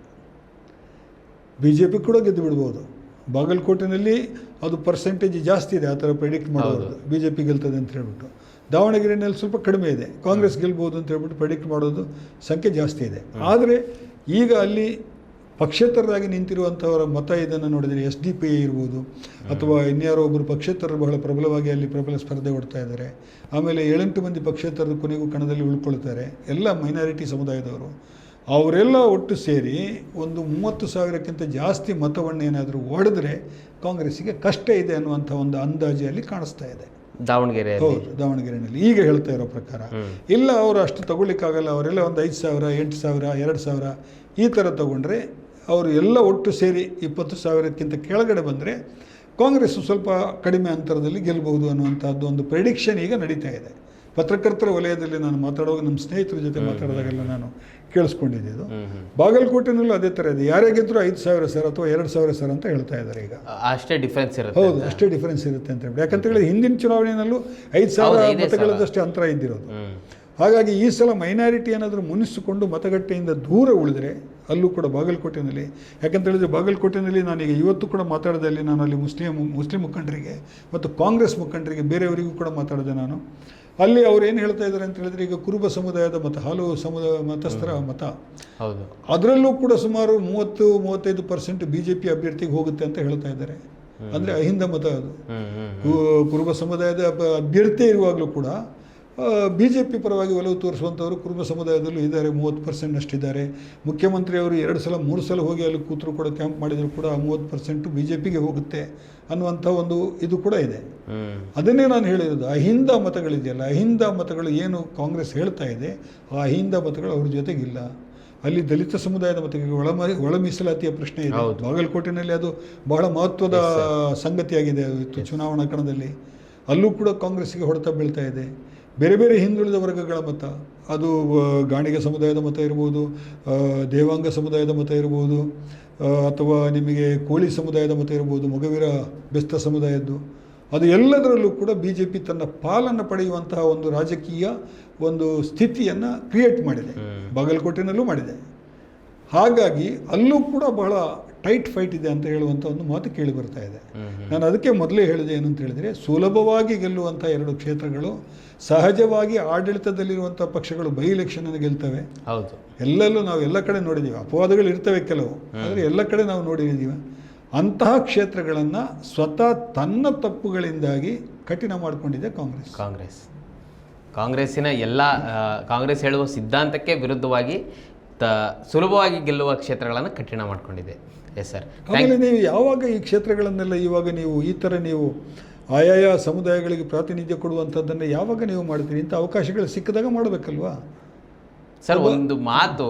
BJP ಕೂಡ ಗೆದ್ದು ಬಿಡ್ಬೋದು. ಬಾಗಲಕೋಟೆಯಲ್ಲಿ ಅದು ಪರ್ಸೆಂಟೇಜ್ ಜಾಸ್ತಿ ಇದೆ, ಆ ಥರ ಪ್ರೆಡಿಕ್ಟ್ ಮಾಡೋದು BJP ಗೆಲ್ತದೆ ಅಂತ ಹೇಳ್ಬಿಟ್ಟು. ದಾವಣಗೆರೆಯಲ್ಲಿ ಸ್ವಲ್ಪ ಕಡಿಮೆ ಇದೆ, ಕಾಂಗ್ರೆಸ್ ಗೆಲ್ಬೋದು ಅಂತ ಹೇಳ್ಬಿಟ್ಟು ಪ್ರೆಡಿಕ್ಟ್ ಮಾಡೋದು ಸಂಖ್ಯೆ ಜಾಸ್ತಿ ಇದೆ. ಆದರೆ ಈಗ ಅಲ್ಲಿ ಪಕ್ಷೇತರರಾಗಿ ನಿಂತಿರುವಂಥವರ ಮತ ಇದನ್ನು ನೋಡಿದರೆ SDPI ಇರ್ಬೋದು, ಅಥವಾ ಇನ್ಯಾರೋ ಒಬ್ಬರು ಪಕ್ಷೇತರರು ಬಹಳ ಪ್ರಬಲವಾಗಿ ಅಲ್ಲಿ ಪ್ರಬಲ ಸ್ಪರ್ಧೆ ಕೊಡ್ತಾ ಇದ್ದಾರೆ. ಆಮೇಲೆ 7-8 ಮಂದಿ ಪಕ್ಷೇತರರು ಕೊನೆಗೂ ಕಣದಲ್ಲಿ ಉಳ್ಕೊಳ್ತಾರೆ, ಎಲ್ಲ ಮೈನಾರಿಟಿ ಸಮುದಾಯದವರು. ಅವರೆಲ್ಲ ಒಟ್ಟು ಸೇರಿ ಒಂದು 30,000ಕ್ಕಿಂತ ಜಾಸ್ತಿ ಮತವನ್ನು ಏನಾದರೂ ಹೊಡೆದ್ರೆ ಕಾಂಗ್ರೆಸ್ಸಿಗೆ ಕಷ್ಟ ಇದೆ ಅನ್ನುವಂಥ ಒಂದು ಅಂದಾಜು ಅಲ್ಲಿ ಕಾಣಿಸ್ತಾ ಇದೆ ದಾವಣಗೆರೆ. ಹೌದು, ದಾವಣಗೆರೆಯಲ್ಲಿ ಈಗ ಹೇಳ್ತಾ ಇರೋ ಪ್ರಕಾರ. ಇಲ್ಲ, ಅವರು ಅಷ್ಟು ತಗೊಳ್ಳಿಕ್ಕಾಗಲ್ಲ, ಅವರೆಲ್ಲ ಒಂದು 5,000, 8,000, 2,000 ಈ ಥರ ತಗೊಂಡ್ರೆ, ಅವರು ಎಲ್ಲ ಒಟ್ಟು ಸೇರಿ 20,000ಕ್ಕಿಂತ ಕೆಳಗಡೆ ಬಂದರೆ ಕಾಂಗ್ರೆಸ್ಸು ಸ್ವಲ್ಪ ಕಡಿಮೆ ಅಂತರದಲ್ಲಿ ಗೆಲ್ಲಬಹುದು ಅನ್ನುವಂಥದ್ದು ಒಂದು ಪ್ರೆಡಿಕ್ಷನ್ ಈಗ ನಡೀತಾ ಇದೆ. ಪತ್ರಕರ್ತರ ವಲಯದಲ್ಲಿ ನಾನು ಮಾತಾಡುವಾಗ ನಮ್ಮ ಸ್ನೇಹಿತರ ಜೊತೆ ಮಾತಾಡಿದಾಗೆಲ್ಲ ನಾನು ಕೇಳಿಸ್ಕೊಂಡಿದ್ದು. ಬಾಗಲಕೋಟೆನಲ್ಲೂ ಅದೇ ಥರ ಇದೆ, ಯಾರೇ ಗೆದ್ದರೂ 5,000 ಸರ್ ಅಥವಾ 2,000 ಸರ್ ಅಂತ ಹೇಳ್ತಾ ಇದ್ದಾರೆ ಈಗ. ಅಷ್ಟೇ ಡಿಫ್ರೆನ್ಸ್ ಇರುತ್ತೆ. ಹೌದು, ಅಷ್ಟೇ ಡಿಫ್ರೆನ್ಸ್ ಇರುತ್ತೆ ಅಂತ ಹೇಳಿ. ಯಾಕಂತ ಹೇಳಿದ್ರೆ ಹಿಂದಿನ ಚುನಾವಣೆಯಲ್ಲೂ 5,000 ಮತಗಳದಷ್ಟೇ ಅಂತರ ಇದ್ದಿರೋದು. ಹಾಗಾಗಿ ಈ ಸಲ ಮೈನಾರಿಟಿ ಏನಾದರೂ ಮುನಿಸಿಕೊಂಡು ಮತಗಟ್ಟೆಯಿಂದ ದೂರ ಉಳಿದ್ರೆ ಅಲ್ಲೂ ಕೂಡ ಬಾಗಲಕೋಟೆಯಲ್ಲಿ, ಯಾಕಂತ ಹೇಳಿದ್ರೆ ಬಾಗಲಕೋಟೆಯಲ್ಲಿ ನಾನೀಗ ಇವತ್ತು ಕೂಡ ಮಾತಾಡಿದೆ, ಅಲ್ಲಿ ನಾನು ಅಲ್ಲಿ ಮುಸ್ಲಿಂ ಮುಖಂಡರಿಗೆ ಮತ್ತು ಕಾಂಗ್ರೆಸ್ ಮುಖಂಡರಿಗೆ ಬೇರೆಯವರಿಗೂ ಕೂಡ ಮಾತಾಡಿದೆ ನಾನು. ಅಲ್ಲಿ ಅವ್ರು ಏನು ಹೇಳ್ತಾ ಇದ್ದಾರೆ ಅಂತ ಹೇಳಿದ್ರೆ, ಈಗ ಕುರುಬ ಸಮುದಾಯದ ಮತ, ಹಲವು ಮತಸ್ಥರ ಮತ, ಹೌದು, ಅದರಲ್ಲೂ ಕೂಡ ಸುಮಾರು 30-35% BJP ಅಭ್ಯರ್ಥಿಗೆ ಹೋಗುತ್ತೆ ಅಂತ ಹೇಳ್ತಾ ಇದ್ದಾರೆ. ಅಂದರೆ ಅಹಿಂದ ಮತ ಅದು. ಕುರುಬ ಸಮುದಾಯದ ಅಭ್ಯರ್ಥಿ ಇರುವಾಗಲೂ ಕೂಡ BJP ಪರವಾಗಿ ಒಲವು ತೋರಿಸುವಂಥವರು ಕುರುಬ ಸಮುದಾಯದಲ್ಲೂ ಇದ್ದಾರೆ, 30% ಅಷ್ಟಿದ್ದಾರೆ. ಮುಖ್ಯಮಂತ್ರಿಯವರು 2 ಸಲ 3 ಸಲ ಹೋಗಿ ಅಲ್ಲಿ ಕೂತರು ಕೂಡ, ಕ್ಯಾಂಪ್ ಮಾಡಿದರೂ ಕೂಡ 30% BJPಗೆ ಹೋಗುತ್ತೆ ಅನ್ನುವಂಥ ಒಂದು ಇದು ಕೂಡ ಇದೆ. ಅದನ್ನೇ ನಾನು ಹೇಳಿರೋದು, ಅಹಿಂದ ಮತಗಳಿದೆಯಲ್ಲ, ಅಹಿಂದ ಮತಗಳು ಏನು ಕಾಂಗ್ರೆಸ್ ಹೇಳ್ತಾ ಇದೆ, ಆ ಅಹಿಂದ ಮತಗಳು ಅವ್ರ ಜೊತೆಗಿಲ್ಲ. ಅಲ್ಲಿ ದಲಿತ ಸಮುದಾಯದ ಮತಕ್ಕೆ ಒಳ ಮೀಸಲಾತಿಯ ಪ್ರಶ್ನೆ ಇದೆ. ಬಾಗಲಕೋಟೆಯಲ್ಲಿ ಅದು ಬಹಳ ಮಹತ್ವದ ಸಂಗತಿಯಾಗಿದೆ ಚುನಾವಣಾ ಕಣದಲ್ಲಿ. ಅಲ್ಲೂ ಕೂಡ ಕಾಂಗ್ರೆಸ್ಸಿಗೆ ಹೊಡೆತ ಬೀಳ್ತಾ ಇದೆ. ಬೇರೆ ಬೇರೆ ಹಿಂದುಳಿದ ವರ್ಗಗಳ ಮತ, ಅದು ಗಾಣಿಗ ಸಮುದಾಯದ ಮತ ಇರ್ಬೋದು, ದೇವಾಂಗ ಸಮುದಾಯದ ಮತ ಇರ್ಬೋದು, ಅಥವಾ ನಿಮಗೆ ಕೋಳಿ ಸಮುದಾಯದ ಮತ ಇರ್ಬೋದು, ಮೊಗವೀರ ಬೆಸ್ತ ಸಮುದಾಯದ್ದು, ಅದು ಎಲ್ಲದರಲ್ಲೂ ಕೂಡ BJP ತನ್ನ ಪಾಲನ್ನು ಪಡೆಯುವಂತಹ ಒಂದು ರಾಜಕೀಯ ಒಂದು ಸ್ಥಿತಿಯನ್ನು ಕ್ರಿಯೇಟ್ ಮಾಡಿದೆ, ಬಾಗಲಕೋಟೆನಲ್ಲೂ ಮಾಡಿದೆ. ಹಾಗಾಗಿ ಅಲ್ಲೂ ಕೂಡ ಬಹಳ ಟೈಟ್ ಫೈಟ್ ಇದೆ ಅಂತ ಹೇಳುವಂಥ ಒಂದು ಮಾತು ಕೇಳಿ ಬರ್ತಾ ಇದೆ. ನಾನು ಅದಕ್ಕೆ ಮೊದಲೇ ಹೇಳಿದೆ, ಏನಂತ ಹೇಳಿದರೆ, ಸುಲಭವಾಗಿ ಗೆಲ್ಲುವಂಥ 2 ಕ್ಷೇತ್ರಗಳು, ಸಹಜವಾಗಿ ಆಡಳಿತದಲ್ಲಿರುವಂಥ ಪಕ್ಷಗಳು ಬೈ ಎಲೆಕ್ಷನನ್ನು ಗೆಲ್ತವೆ. ಹೌದು, ಎಲ್ಲೆಲ್ಲೂ ನಾವು ಎಲ್ಲ ಕಡೆ ನೋಡಿದ್ದೀವಿ. ಅಪವಾದಗಳು ಇರ್ತವೆ ಕೆಲವು, ಆದರೆ ಎಲ್ಲ ಕಡೆ ನಾವು ನೋಡಿದ್ದೀವಿ. ಅಂತಹ ಕ್ಷೇತ್ರಗಳನ್ನು ಸ್ವತಃ ತನ್ನ ತಪ್ಪುಗಳಿಂದಾಗಿ ಕಠಿಣ ಮಾಡಿಕೊಂಡಿದೆ ಕಾಂಗ್ರೆಸ್ಸಿನ ಎಲ್ಲ ಕಾಂಗ್ರೆಸ್ ಹೇಳುವ ಸಿದ್ಧಾಂತಕ್ಕೆ ವಿರುದ್ಧವಾಗಿ ಸುಲಭವಾಗಿ ಗೆಲ್ಲುವ ಕ್ಷೇತ್ರಗಳನ್ನು ಕಠಿಣ ಮಾಡಿಕೊಂಡಿದೆ. Yes sir. ಆಮೇಲೆ ನೀವು ಯಾವಾಗ ಈ ಕ್ಷೇತ್ರಗಳನ್ನೆಲ್ಲ ಇವಾಗ ನೀವು ಈ ಥರ ನೀವು ಆಯಾಯ ಸಮುದಾಯಗಳಿಗೆ ಪ್ರಾತಿನಿಧ್ಯ ಕೊಡುವಂಥದ್ದನ್ನು ಯಾವಾಗ ನೀವು ಮಾಡ್ತೀರಿ? ಇಂಥ ಅವಕಾಶಗಳು ಸಿಕ್ಕಿದಾಗ ಮಾಡಬೇಕಲ್ವಾ ಸರ್? ಒಂದು ಮಾತು,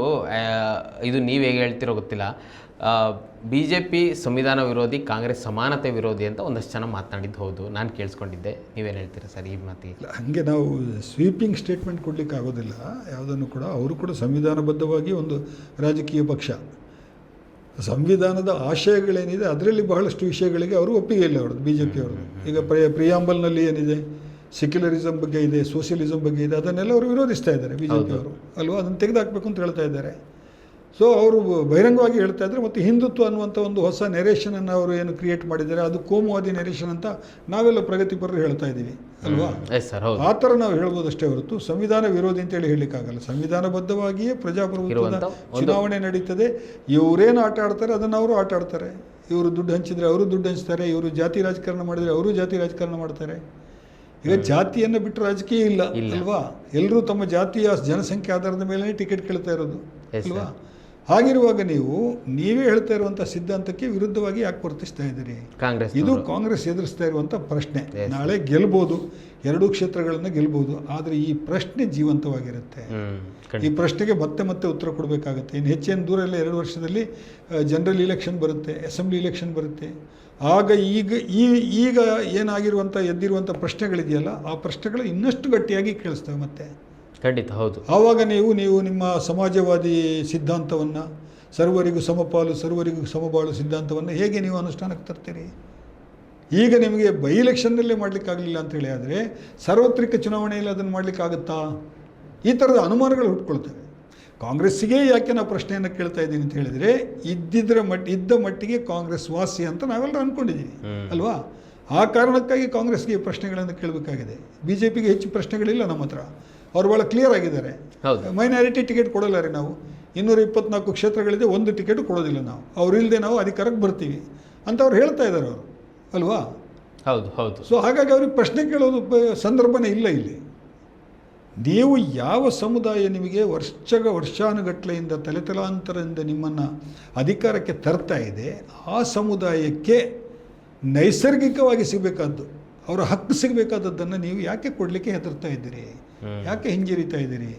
ಇದು ನೀವು ಹೇಗೆ ಹೇಳ್ತಿರೋ ಗೊತ್ತಿಲ್ಲ, BJP ಸಂವಿಧಾನ ವಿರೋಧಿ, ಕಾಂಗ್ರೆಸ್ ಸಮಾನತೆ ವಿರೋಧಿ ಅಂತ ಒಂದಷ್ಟು ಜನ ಮಾತನಾಡಿದ್ದು ಹೌದು, ನಾನು ಕೇಳಿಸ್ಕೊಂಡಿದ್ದೆ. ನೀವೇನು ಹೇಳ್ತೀರಾ ಸರ್ ಈ ಮಾತಿಗೆ? ಹಾಗೆ ನಾವು ಸ್ವೀಪಿಂಗ್ ಸ್ಟೇಟ್ಮೆಂಟ್ ಕೊಡಲಿಕ್ಕೆ ಆಗೋದಿಲ್ಲ ಯಾವುದನ್ನು ಕೂಡ. ಅವರು ಕೂಡ ಸಂವಿಧಾನಬದ್ಧವಾಗಿ ಒಂದು ರಾಜಕೀಯ ಪಕ್ಷ, ಸಂವಿಧಾನದ ಆಶಯಗಳೇನಿದೆ ಅದರಲ್ಲಿ ಬಹಳಷ್ಟು ವಿಷಯಗಳಿಗೆ ಅವರು ಒಪ್ಪಿಗೆ ಇಲ್ಲ ಅವ್ರದ್ದು, BJP ಅವ್ರದ್ದು. ಈಗ ಪ್ರಿಯಾಂಬಲ್ನಲ್ಲಿ ಏನಿದೆ, ಸೆಕ್ಯುಲರಿಸಮ್ ಬಗ್ಗೆ ಇದೆ, ಸೋಷಿಯಲಿಸಮ್ ಬಗ್ಗೆ ಇದೆ, ಅದನ್ನೆಲ್ಲ ಅವರು ವಿರೋಧಿಸ್ತಾ ಇದ್ದಾರೆ BJP ಅವರು ಅಲ್ವಾ. ಅದನ್ನು ತೆಗೆದುಹಾಕಬೇಕು ಅಂತ ಹೇಳ್ತಾ ಇದ್ದಾರೆ. ಸೊ ಅವರು ಬಹಿರಂಗವಾಗಿ ಹೇಳ್ತಾ ಇದ್ದಾರೆ. ಮತ್ತು ಹಿಂದುತ್ವ ಅನ್ನುವಂಥ ಒಂದು ಹೊಸ ನೆರೇಷನನ್ನು ಅವರು ಏನು ಕ್ರಿಯೇಟ್ ಮಾಡಿದ್ದಾರೆ, ಅದು ಕೋಮುವಾದಿ ನೆರೇಷನ್ ಅಂತ ನಾವೆಲ್ಲ ಪ್ರಗತಿಪರರು ಹೇಳ್ತಾ ಇದ್ದೀವಿ ಅಲ್ವಾ. ಆ ಥರ ನಾವು ಹೇಳ್ಬೋದಷ್ಟೇ ಹೊರತು ಸಂವಿಧಾನ ವಿರೋಧಿ ಅಂತೇಳಿ ಹೇಳಲಿಕ್ಕಾಗಲ್ಲ. ಸಂವಿಧಾನಬದ್ಧವಾಗಿಯೇ ಪ್ರಜಾಪ್ರಭುತ್ವದ ಚುನಾವಣೆ ನಡೀತದೆ. ಇವರೇನು ಆಟ ಆಡ್ತಾರೆ ಅದನ್ನು ಅವರು ಆಟ ಆಡ್ತಾರೆ. ಇವರು ದುಡ್ಡು ಹಂಚಿದರೆ ಅವರು ದುಡ್ಡು ಹಂಚ್ತಾರೆ, ಇವರು ಜಾತಿ ರಾಜಕಾರಣ ಮಾಡಿದರೆ ಅವರು ಜಾತಿ ರಾಜಕಾರಣ ಮಾಡ್ತಾರೆ. ಈಗ ಜಾತಿಯನ್ನು ಬಿಟ್ಟು ರಾಜಕೀಯ ಇಲ್ಲ ಅಲ್ವಾ. ಎಲ್ಲರೂ ತಮ್ಮ ಜಾತಿಯ ಜನಸಂಖ್ಯೆ ಆಧಾರದ ಮೇಲೆ ಟಿಕೆಟ್ ಕೇಳ್ತಾ ಇರೋದು ಅಲ್ವಾ. ಹಾಗಿರುವಾಗ ನೀವೇ ಹೇಳ್ತಾ ಇರುವಂಥ ಸಿದ್ಧಾಂತಕ್ಕೆ ವಿರುದ್ಧವಾಗಿ ಯಾಕೆ ವರ್ತಿಸ್ತಾ ಇದ್ದೀರಿ? ಇದು ಕಾಂಗ್ರೆಸ್ ಎದುರಿಸ್ತಾ ಇರುವಂಥ ಪ್ರಶ್ನೆ. ನಾಳೆ ಗೆಲ್ಬೋದು, 2 ಕ್ಷೇತ್ರಗಳನ್ನು ಗೆಲ್ಬೋದು, ಆದರೆ ಈ ಪ್ರಶ್ನೆ ಜೀವಂತವಾಗಿರುತ್ತೆ. ಈ ಪ್ರಶ್ನೆಗೆ ಮತ್ತೆ ಮತ್ತೆ ಉತ್ತರ ಕೊಡಬೇಕಾಗತ್ತೆ. ಇನ್ನು ಹೆಚ್ಚೇನು ದೂರ ಇಲ್ಲ, 2 ವರ್ಷದಲ್ಲಿ ಜನರಲ್ ಇಲೆಕ್ಷನ್ ಬರುತ್ತೆ, ಅಸೆಂಬ್ಲಿ ಇಲೆಕ್ಷನ್ ಬರುತ್ತೆ. ಆಗ ಈಗ ಏನಾಗಿರುವಂಥ ಎದ್ದಿರುವಂಥ ಪ್ರಶ್ನೆಗಳಿದೆಯಲ್ಲ, ಆ ಪ್ರಶ್ನೆಗಳು ಇನ್ನಷ್ಟು ಗಟ್ಟಿಯಾಗಿ ಕೇಳಿಸ್ತವೆ ಮತ್ತೆ. ಖಂಡಿತ ಹೌದು. ಆವಾಗ ನೀವು ನಿಮ್ಮ ಸಮಾಜವಾದಿ ಸಿದ್ಧಾಂತವನ್ನು, ಸರ್ವರಿಗೂ ಸಮಪಾಲು ಸರ್ವರಿಗೂ ಸಮಬಾಳು ಸಿದ್ಧಾಂತವನ್ನು ಹೇಗೆ ನೀವು ಅನುಷ್ಠಾನಕ್ಕೆ ತರ್ತೀರಿ? ಈಗ ನಿಮಗೆ ಬೈ ಎಲೆಕ್ಷನ್ನಲ್ಲೇ ಮಾಡಲಿಕ್ಕಾಗಲಿಲ್ಲ ಅಂತೇಳಿ ಆದರೆ ಸಾರ್ವತ್ರಿಕ ಚುನಾವಣೆಯಲ್ಲಿ ಅದನ್ನು ಮಾಡಲಿಕ್ಕಾಗುತ್ತಾ? ಈ ಥರದ ಅನುಮಾನಗಳು ಹುಟ್ಕೊಳ್ತವೆ. ಕಾಂಗ್ರೆಸ್ಸಿಗೆ ಯಾಕೆ ನಾವು ಪ್ರಶ್ನೆಯನ್ನು ಕೇಳ್ತಾ ಇದ್ದೀನಿ ಅಂತ ಹೇಳಿದರೆ, ಇದ್ದ ಮಟ್ಟಿಗೆ ಕಾಂಗ್ರೆಸ್ ವಾಸಿ ಅಂತ ನಾವೆಲ್ಲರೂ ಅಂದ್ಕೊಂಡಿದ್ದೀವಿ ಅಲ್ವಾ. ಆ ಕಾರಣಕ್ಕಾಗಿ ಕಾಂಗ್ರೆಸ್ಗೆ ಪ್ರಶ್ನೆಗಳನ್ನು ಕೇಳಬೇಕಾಗಿದೆ. BJPಗೆ ಹೆಚ್ಚು ಪ್ರಶ್ನೆಗಳಿಲ್ಲ ನಮ್ಮ ಹತ್ರ. ಅವ್ರು ಭಾಳ ಕ್ಲಿಯರ್ ಆಗಿದ್ದಾರೆ. ಮೈನಾರಿಟಿ ಟಿಕೆಟ್ ಕೊಡಲ್ಲ ರೀ ನಾವು, 224 ಕ್ಷೇತ್ರಗಳಿದೆ, 1 ಟಿಕೆಟ್ ಕೊಡೋದಿಲ್ಲ ನಾವು, ಅವ್ರು ಇಲ್ಲದೆ ನಾವು ಅಧಿಕಾರಕ್ಕೆ ಬರ್ತೀವಿ ಅಂತ ಅವ್ರು ಹೇಳ್ತಾ ಇದ್ದಾರೆ ಅವರು ಅಲ್ವಾ. ಹೌದು ಹೌದು. ಸೊ ಹಾಗಾಗಿ ಅವ್ರಿಗೆ ಪ್ರಶ್ನೆ ಕೇಳೋದು ಸಂದರ್ಭನೇ ಇಲ್ಲ ಇಲ್ಲಿ. ನೀವು ಯಾವ ಸಮುದಾಯ ನಿಮಗೆ ವರ್ಷಾನುಗಟ್ಟಲೆಯಿಂದ ತಲೆತಲಾಂತರದಿಂದ ನಿಮ್ಮನ್ನು ಅಧಿಕಾರಕ್ಕೆ ತರ್ತಾ ಇದೆ, ಆ ಸಮುದಾಯಕ್ಕೆ ನೈಸರ್ಗಿಕವಾಗಿ ಸಿಗಬೇಕಾದ್ದು, ಅವರ ಹಕ್ಕು ಸಿಗಬೇಕಾದದ್ದನ್ನು ನೀವು ಯಾಕೆ ಕೊಡಲಿಕ್ಕೆ ಹೆದರ್ತಾ ಇದ್ದೀರಿ? ಯಾಕೆ ಹಿಂಜರಿತಾ ಇದ್ದೀರಿ?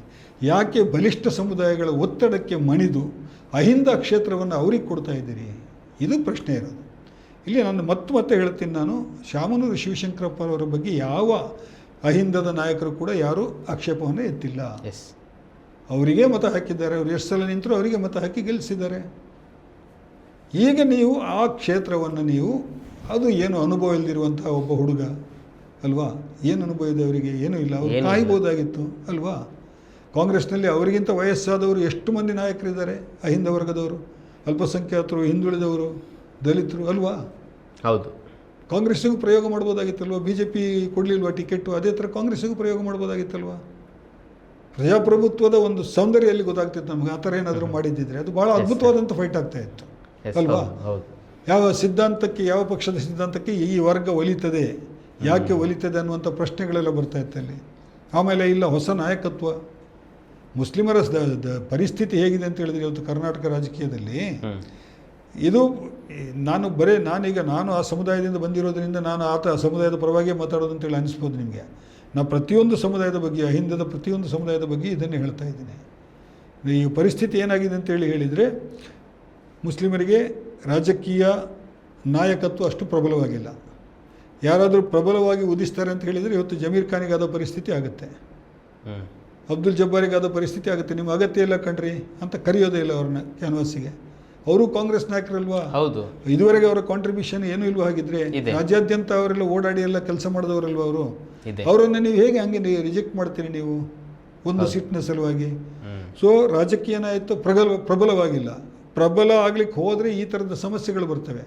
ಯಾಕೆ ಬಲಿಷ್ಠ ಸಮುದಾಯಗಳ ಒತ್ತಡಕ್ಕೆ ಮಣಿದು ಅಹಿಂದ ಕ್ಷೇತ್ರವನ್ನು ಅವ್ರಿಗೆ ಕೊಡ್ತಾ ಇದ್ದೀರಿ? ಇದು ಪ್ರಶ್ನೆ ಇರೋದು ಇಲ್ಲಿ. ನಾನು ಮತ್ತೆ ಹೇಳ್ತೀನಿ, ನಾನು ಶಾಮನೂರು ಶಿವಶಂಕರಪ್ಪ ಅವರ ಬಗ್ಗೆ ಯಾವ ಅಹಿಂದದ ನಾಯಕರು ಕೂಡ ಯಾರೂ ಆಕ್ಷೇಪವನ್ನು ಎತ್ತಿಲ್ಲ. ಅವರಿಗೆ ಮತ ಹಾಕಿದ್ದಾರೆ, ಅವರು ಎಷ್ಟು ಸಲ ನಿಂತರೂ ಅವರಿಗೆ ಮತ ಹಾಕಿ ಗೆಲ್ಲಿಸಿದ್ದಾರೆ. ಈಗ ನೀವು ಆ ಕ್ಷೇತ್ರವನ್ನು ಅದು ಏನು ಅನುಭವ ಇಲ್ಲದಿರುವಂಥ ಒಬ್ಬ ಹುಡುಗ ಅಲ್ವಾ, ಏನು ಅನುಭವ ಇದೆ ಅವರಿಗೆ? ಏನೂ ಇಲ್ಲ. ಅವರು ಕಾಯ್ಬೋದಾಗಿತ್ತು ಅಲ್ವಾ. ಕಾಂಗ್ರೆಸ್ನಲ್ಲಿ ಅವರಿಗಿಂತ ವಯಸ್ಸಾದವರು ಎಷ್ಟು ಮಂದಿ ನಾಯಕರಿದ್ದಾರೆ, ಅಹಿಂದ ವರ್ಗದವರು, ಅಲ್ಪಸಂಖ್ಯಾತರು, ಹಿಂದುಳಿದವರು, ದಲಿತರು ಅಲ್ವಾ. ಹೌದು. ಕಾಂಗ್ರೆಸ್ಸಿಗೂ ಪ್ರಯೋಗ ಮಾಡ್ಬೋದಾಗಿತ್ತಲ್ವ. BJP ಕೊಡಲಿಲ್ವ ticket? ಅದೇ ಥರ ಕಾಂಗ್ರೆಸ್ಸಿಗೂ ಪ್ರಯೋಗ ಮಾಡ್ಬೋದಾಗಿತ್ತಲ್ವ. ಪ್ರಜಾಪ್ರಭುತ್ವದ ಒಂದು ಸೌಂದರ್ಯ ಎಲ್ಲಿ ಗೊತ್ತಾಗ್ತಿತ್ತು ನಮಗೆ. ಆ ಥರ ಏನಾದರೂ ಮಾಡಿದ್ದಿದ್ರೆ ಅದು ಭಾಳ ಅದ್ಭುತವಾದಂಥ ಫೈಟ್ ಆಗ್ತಾ ಇತ್ತು ಅಲ್ವಾ. ಯಾವ ಸಿದ್ಧಾಂತಕ್ಕೆ, ಯಾವ ಪಕ್ಷದ ಸಿದ್ಧಾಂತಕ್ಕೆ ಈ ವರ್ಗ ಒಲಿತದೆ, ಯಾಕೆ ಒಲಿತದೆ ಅನ್ನುವಂಥ ಪ್ರಶ್ನೆಗಳೆಲ್ಲ ಬರ್ತಾ ಇತ್ತು ಅಲ್ಲಿ. ಆಮೇಲೆ ಇಲ್ಲ ಹೊಸ ನಾಯಕತ್ವ. ಮುಸ್ಲಿಮರ ಪರಿಸ್ಥಿತಿ ಹೇಗಿದೆ ಅಂತ ಹೇಳಿದ್ರೆ ಇವತ್ತು ಕರ್ನಾಟಕ ರಾಜಕೀಯದಲ್ಲಿ ಇದು ನಾನು ಆ ಸಮುದಾಯದಿಂದ ಬಂದಿರೋದ್ರಿಂದ ನಾನು ಆ ಸಮುದಾಯದ ಪರವಾಗಿಯೇ ಮಾತಾಡೋದು ಅಂತೇಳಿ ಅನಿಸ್ಬೋದು ನಿಮಗೆ. ನಾನು ಪ್ರತಿಯೊಂದು ಸಮುದಾಯದ ಬಗ್ಗೆ, ಅಹಿಂದದ ಪ್ರತಿಯೊಂದು ಸಮುದಾಯದ ಬಗ್ಗೆ ಇದನ್ನೇ ಹೇಳ್ತಾ ಇದ್ದೀನಿ. ಈ ಪರಿಸ್ಥಿತಿ ಏನಾಗಿದೆ ಅಂತೇಳಿ ಹೇಳಿದರೆ, ಮುಸ್ಲಿಮರಿಗೆ ರಾಜಕೀಯ ನಾಯಕತ್ವ ಅಷ್ಟು ಪ್ರಬಲವಾಗಿಲ್ಲ. ಯಾರಾದರೂ ಪ್ರಬಲವಾಗಿ ಉದಿಸ್ತಾರೆ ಅಂತ ಹೇಳಿದರೆ ಇವತ್ತು ಜಮೀರ್ ಖಾನಿಗಾದ ಪರಿಸ್ಥಿತಿ ಆಗುತ್ತೆ, ಅಬ್ದುಲ್ ಜಬ್ಬಾರಿಗಾದ ಪರಿಸ್ಥಿತಿ ಆಗುತ್ತೆ. ನಿಮ್ಮ ಅಗತ್ಯ ಇಲ್ಲ ಕಣ್ರಿ ಅಂತ ಕರೆಯೋದೇ ಇಲ್ಲ ಅವ್ರನ್ನ ಕ್ಯಾನ್ವಾಸಿಗೆ. ಅವರು ಕಾಂಗ್ರೆಸ್ ನಾಯಕರಲ್ವಾ. ಹೌದು. ಇದುವರೆಗೆ ಅವರ ಕಾಂಟ್ರಿಬ್ಯೂಷನ್ ಏನೂ ಇಲ್ವಾ? ಹಾಗಿದ್ರೆ ರಾಜ್ಯಾದ್ಯಂತ ಅವರೆಲ್ಲ ಓಡಾಡಿ ಎಲ್ಲ ಕೆಲಸ ಮಾಡಿದವರಲ್ವ ಅವರು. ಅವರನ್ನು ನೀವು ಹೇಗೆ ಹಂಗೆ ರಿಜೆಕ್ಟ್ ಮಾಡ್ತೀರಿ ನೀವು ಒಂದು ಸೀಟ್ನ ಸಲುವಾಗಿ? ಸೊ ರಾಜಕೀಯ ನಾಯಕತ್ವ ಪ್ರಬಲವಾಗಿಲ್ಲ. ಪ್ರಬಲ ಆಗ್ಲಿಕ್ಕೆ ಹೋದರೆ ಈ ಥರದ ಸಮಸ್ಯೆಗಳು ಬರ್ತವೆ.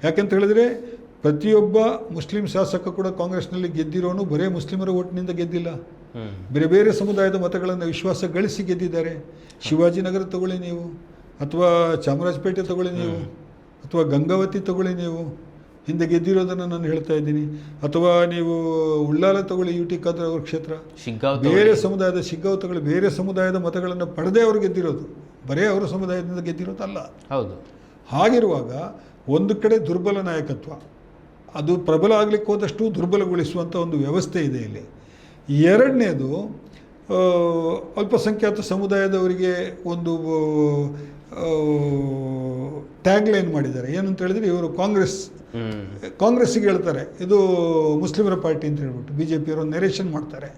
ಯಾಕೆಂತ ಹೇಳಿದ್ರೆ ಪ್ರತಿಯೊಬ್ಬ ಮುಸ್ಲಿಂ ಶಾಸಕ ಕೂಡ ಕಾಂಗ್ರೆಸ್ನಲ್ಲಿ ಗೆದ್ದಿರೋನು ಬರೇ ಮುಸ್ಲಿಮರ ಓಟ್ನಿಂದ ಗೆದ್ದಿಲ್ಲ, ಬೇರೆ ಬೇರೆ ಸಮುದಾಯದ ಮತಗಳನ್ನು ವಿಶ್ವಾಸ ಗಳಿಸಿ ಗೆದ್ದಿದ್ದಾರೆ. ಶಿವಾಜಿನಗರ ತಗೊಳ್ಳಿ ನೀವು, ಅಥವಾ ಚಾಮರಾಜಪೇಟೆ ತಗೊಳ್ಳಿ ನೀವು, ಅಥವಾ ಗಂಗಾವತಿ ತಗೊಳ್ಳಿ ನೀವು, ಹಿಂದೆ ಗೆದ್ದಿರೋದನ್ನು ನಾನು ಹೇಳ್ತಾ ಇದ್ದೀನಿ. ಅಥವಾ ನೀವು ಉಳ್ಳಾಲ ತಗೊಳ್ಳಿ, UT ಖಾದರ್ ಅವ್ರ ಕ್ಷೇತ್ರ, ಬೇರೆ ಸಮುದಾಯದ ಶಿಗ್ಗಾಂವ್ ತಗೊಳ್ಳಿ, ಬೇರೆ ಸಮುದಾಯದ ಮತಗಳನ್ನು ಪಡೆದೇ ಅವರು ಗೆದ್ದಿರೋದು, ಬರೇ ಅವರ ಸಮುದಾಯದಿಂದ ಗೆದ್ದಿರೋದಲ್ಲ. ಹೌದು. ಹಾಗಿರುವಾಗ ಒಂದು ಕಡೆ ದುರ್ಬಲ ನಾಯಕತ್ವ, ಅದು ಪ್ರಬಲ ಆಗಲಿಕ್ಕೆ ಹೋದಷ್ಟು ದುರ್ಬಲಗೊಳಿಸುವಂಥ ಒಂದು ವ್ಯವಸ್ಥೆ ಇದೆ ಇಲ್ಲಿ. ಎರಡನೇದು, ಅಲ್ಪಸಂಖ್ಯಾತ ಸಮುದಾಯದವರಿಗೆ ಒಂದು ಟ್ಯಾಗ್ಲೈನ್ ಮಾಡಿದ್ದಾರೆ. ಏನಂತ ಹೇಳಿದರೆ, ಇವರು ಕಾಂಗ್ರೆಸ್ಸಿಗೆ ಹೇಳ್ತಾರೆ ಇದು ಮುಸ್ಲಿಮರ ಪಾರ್ಟಿ ಅಂತ ಹೇಳ್ಬಿಟ್ಟು BJP ಅವರು ನೆರೇಷನ್ ಮಾಡ್ತಾರೆ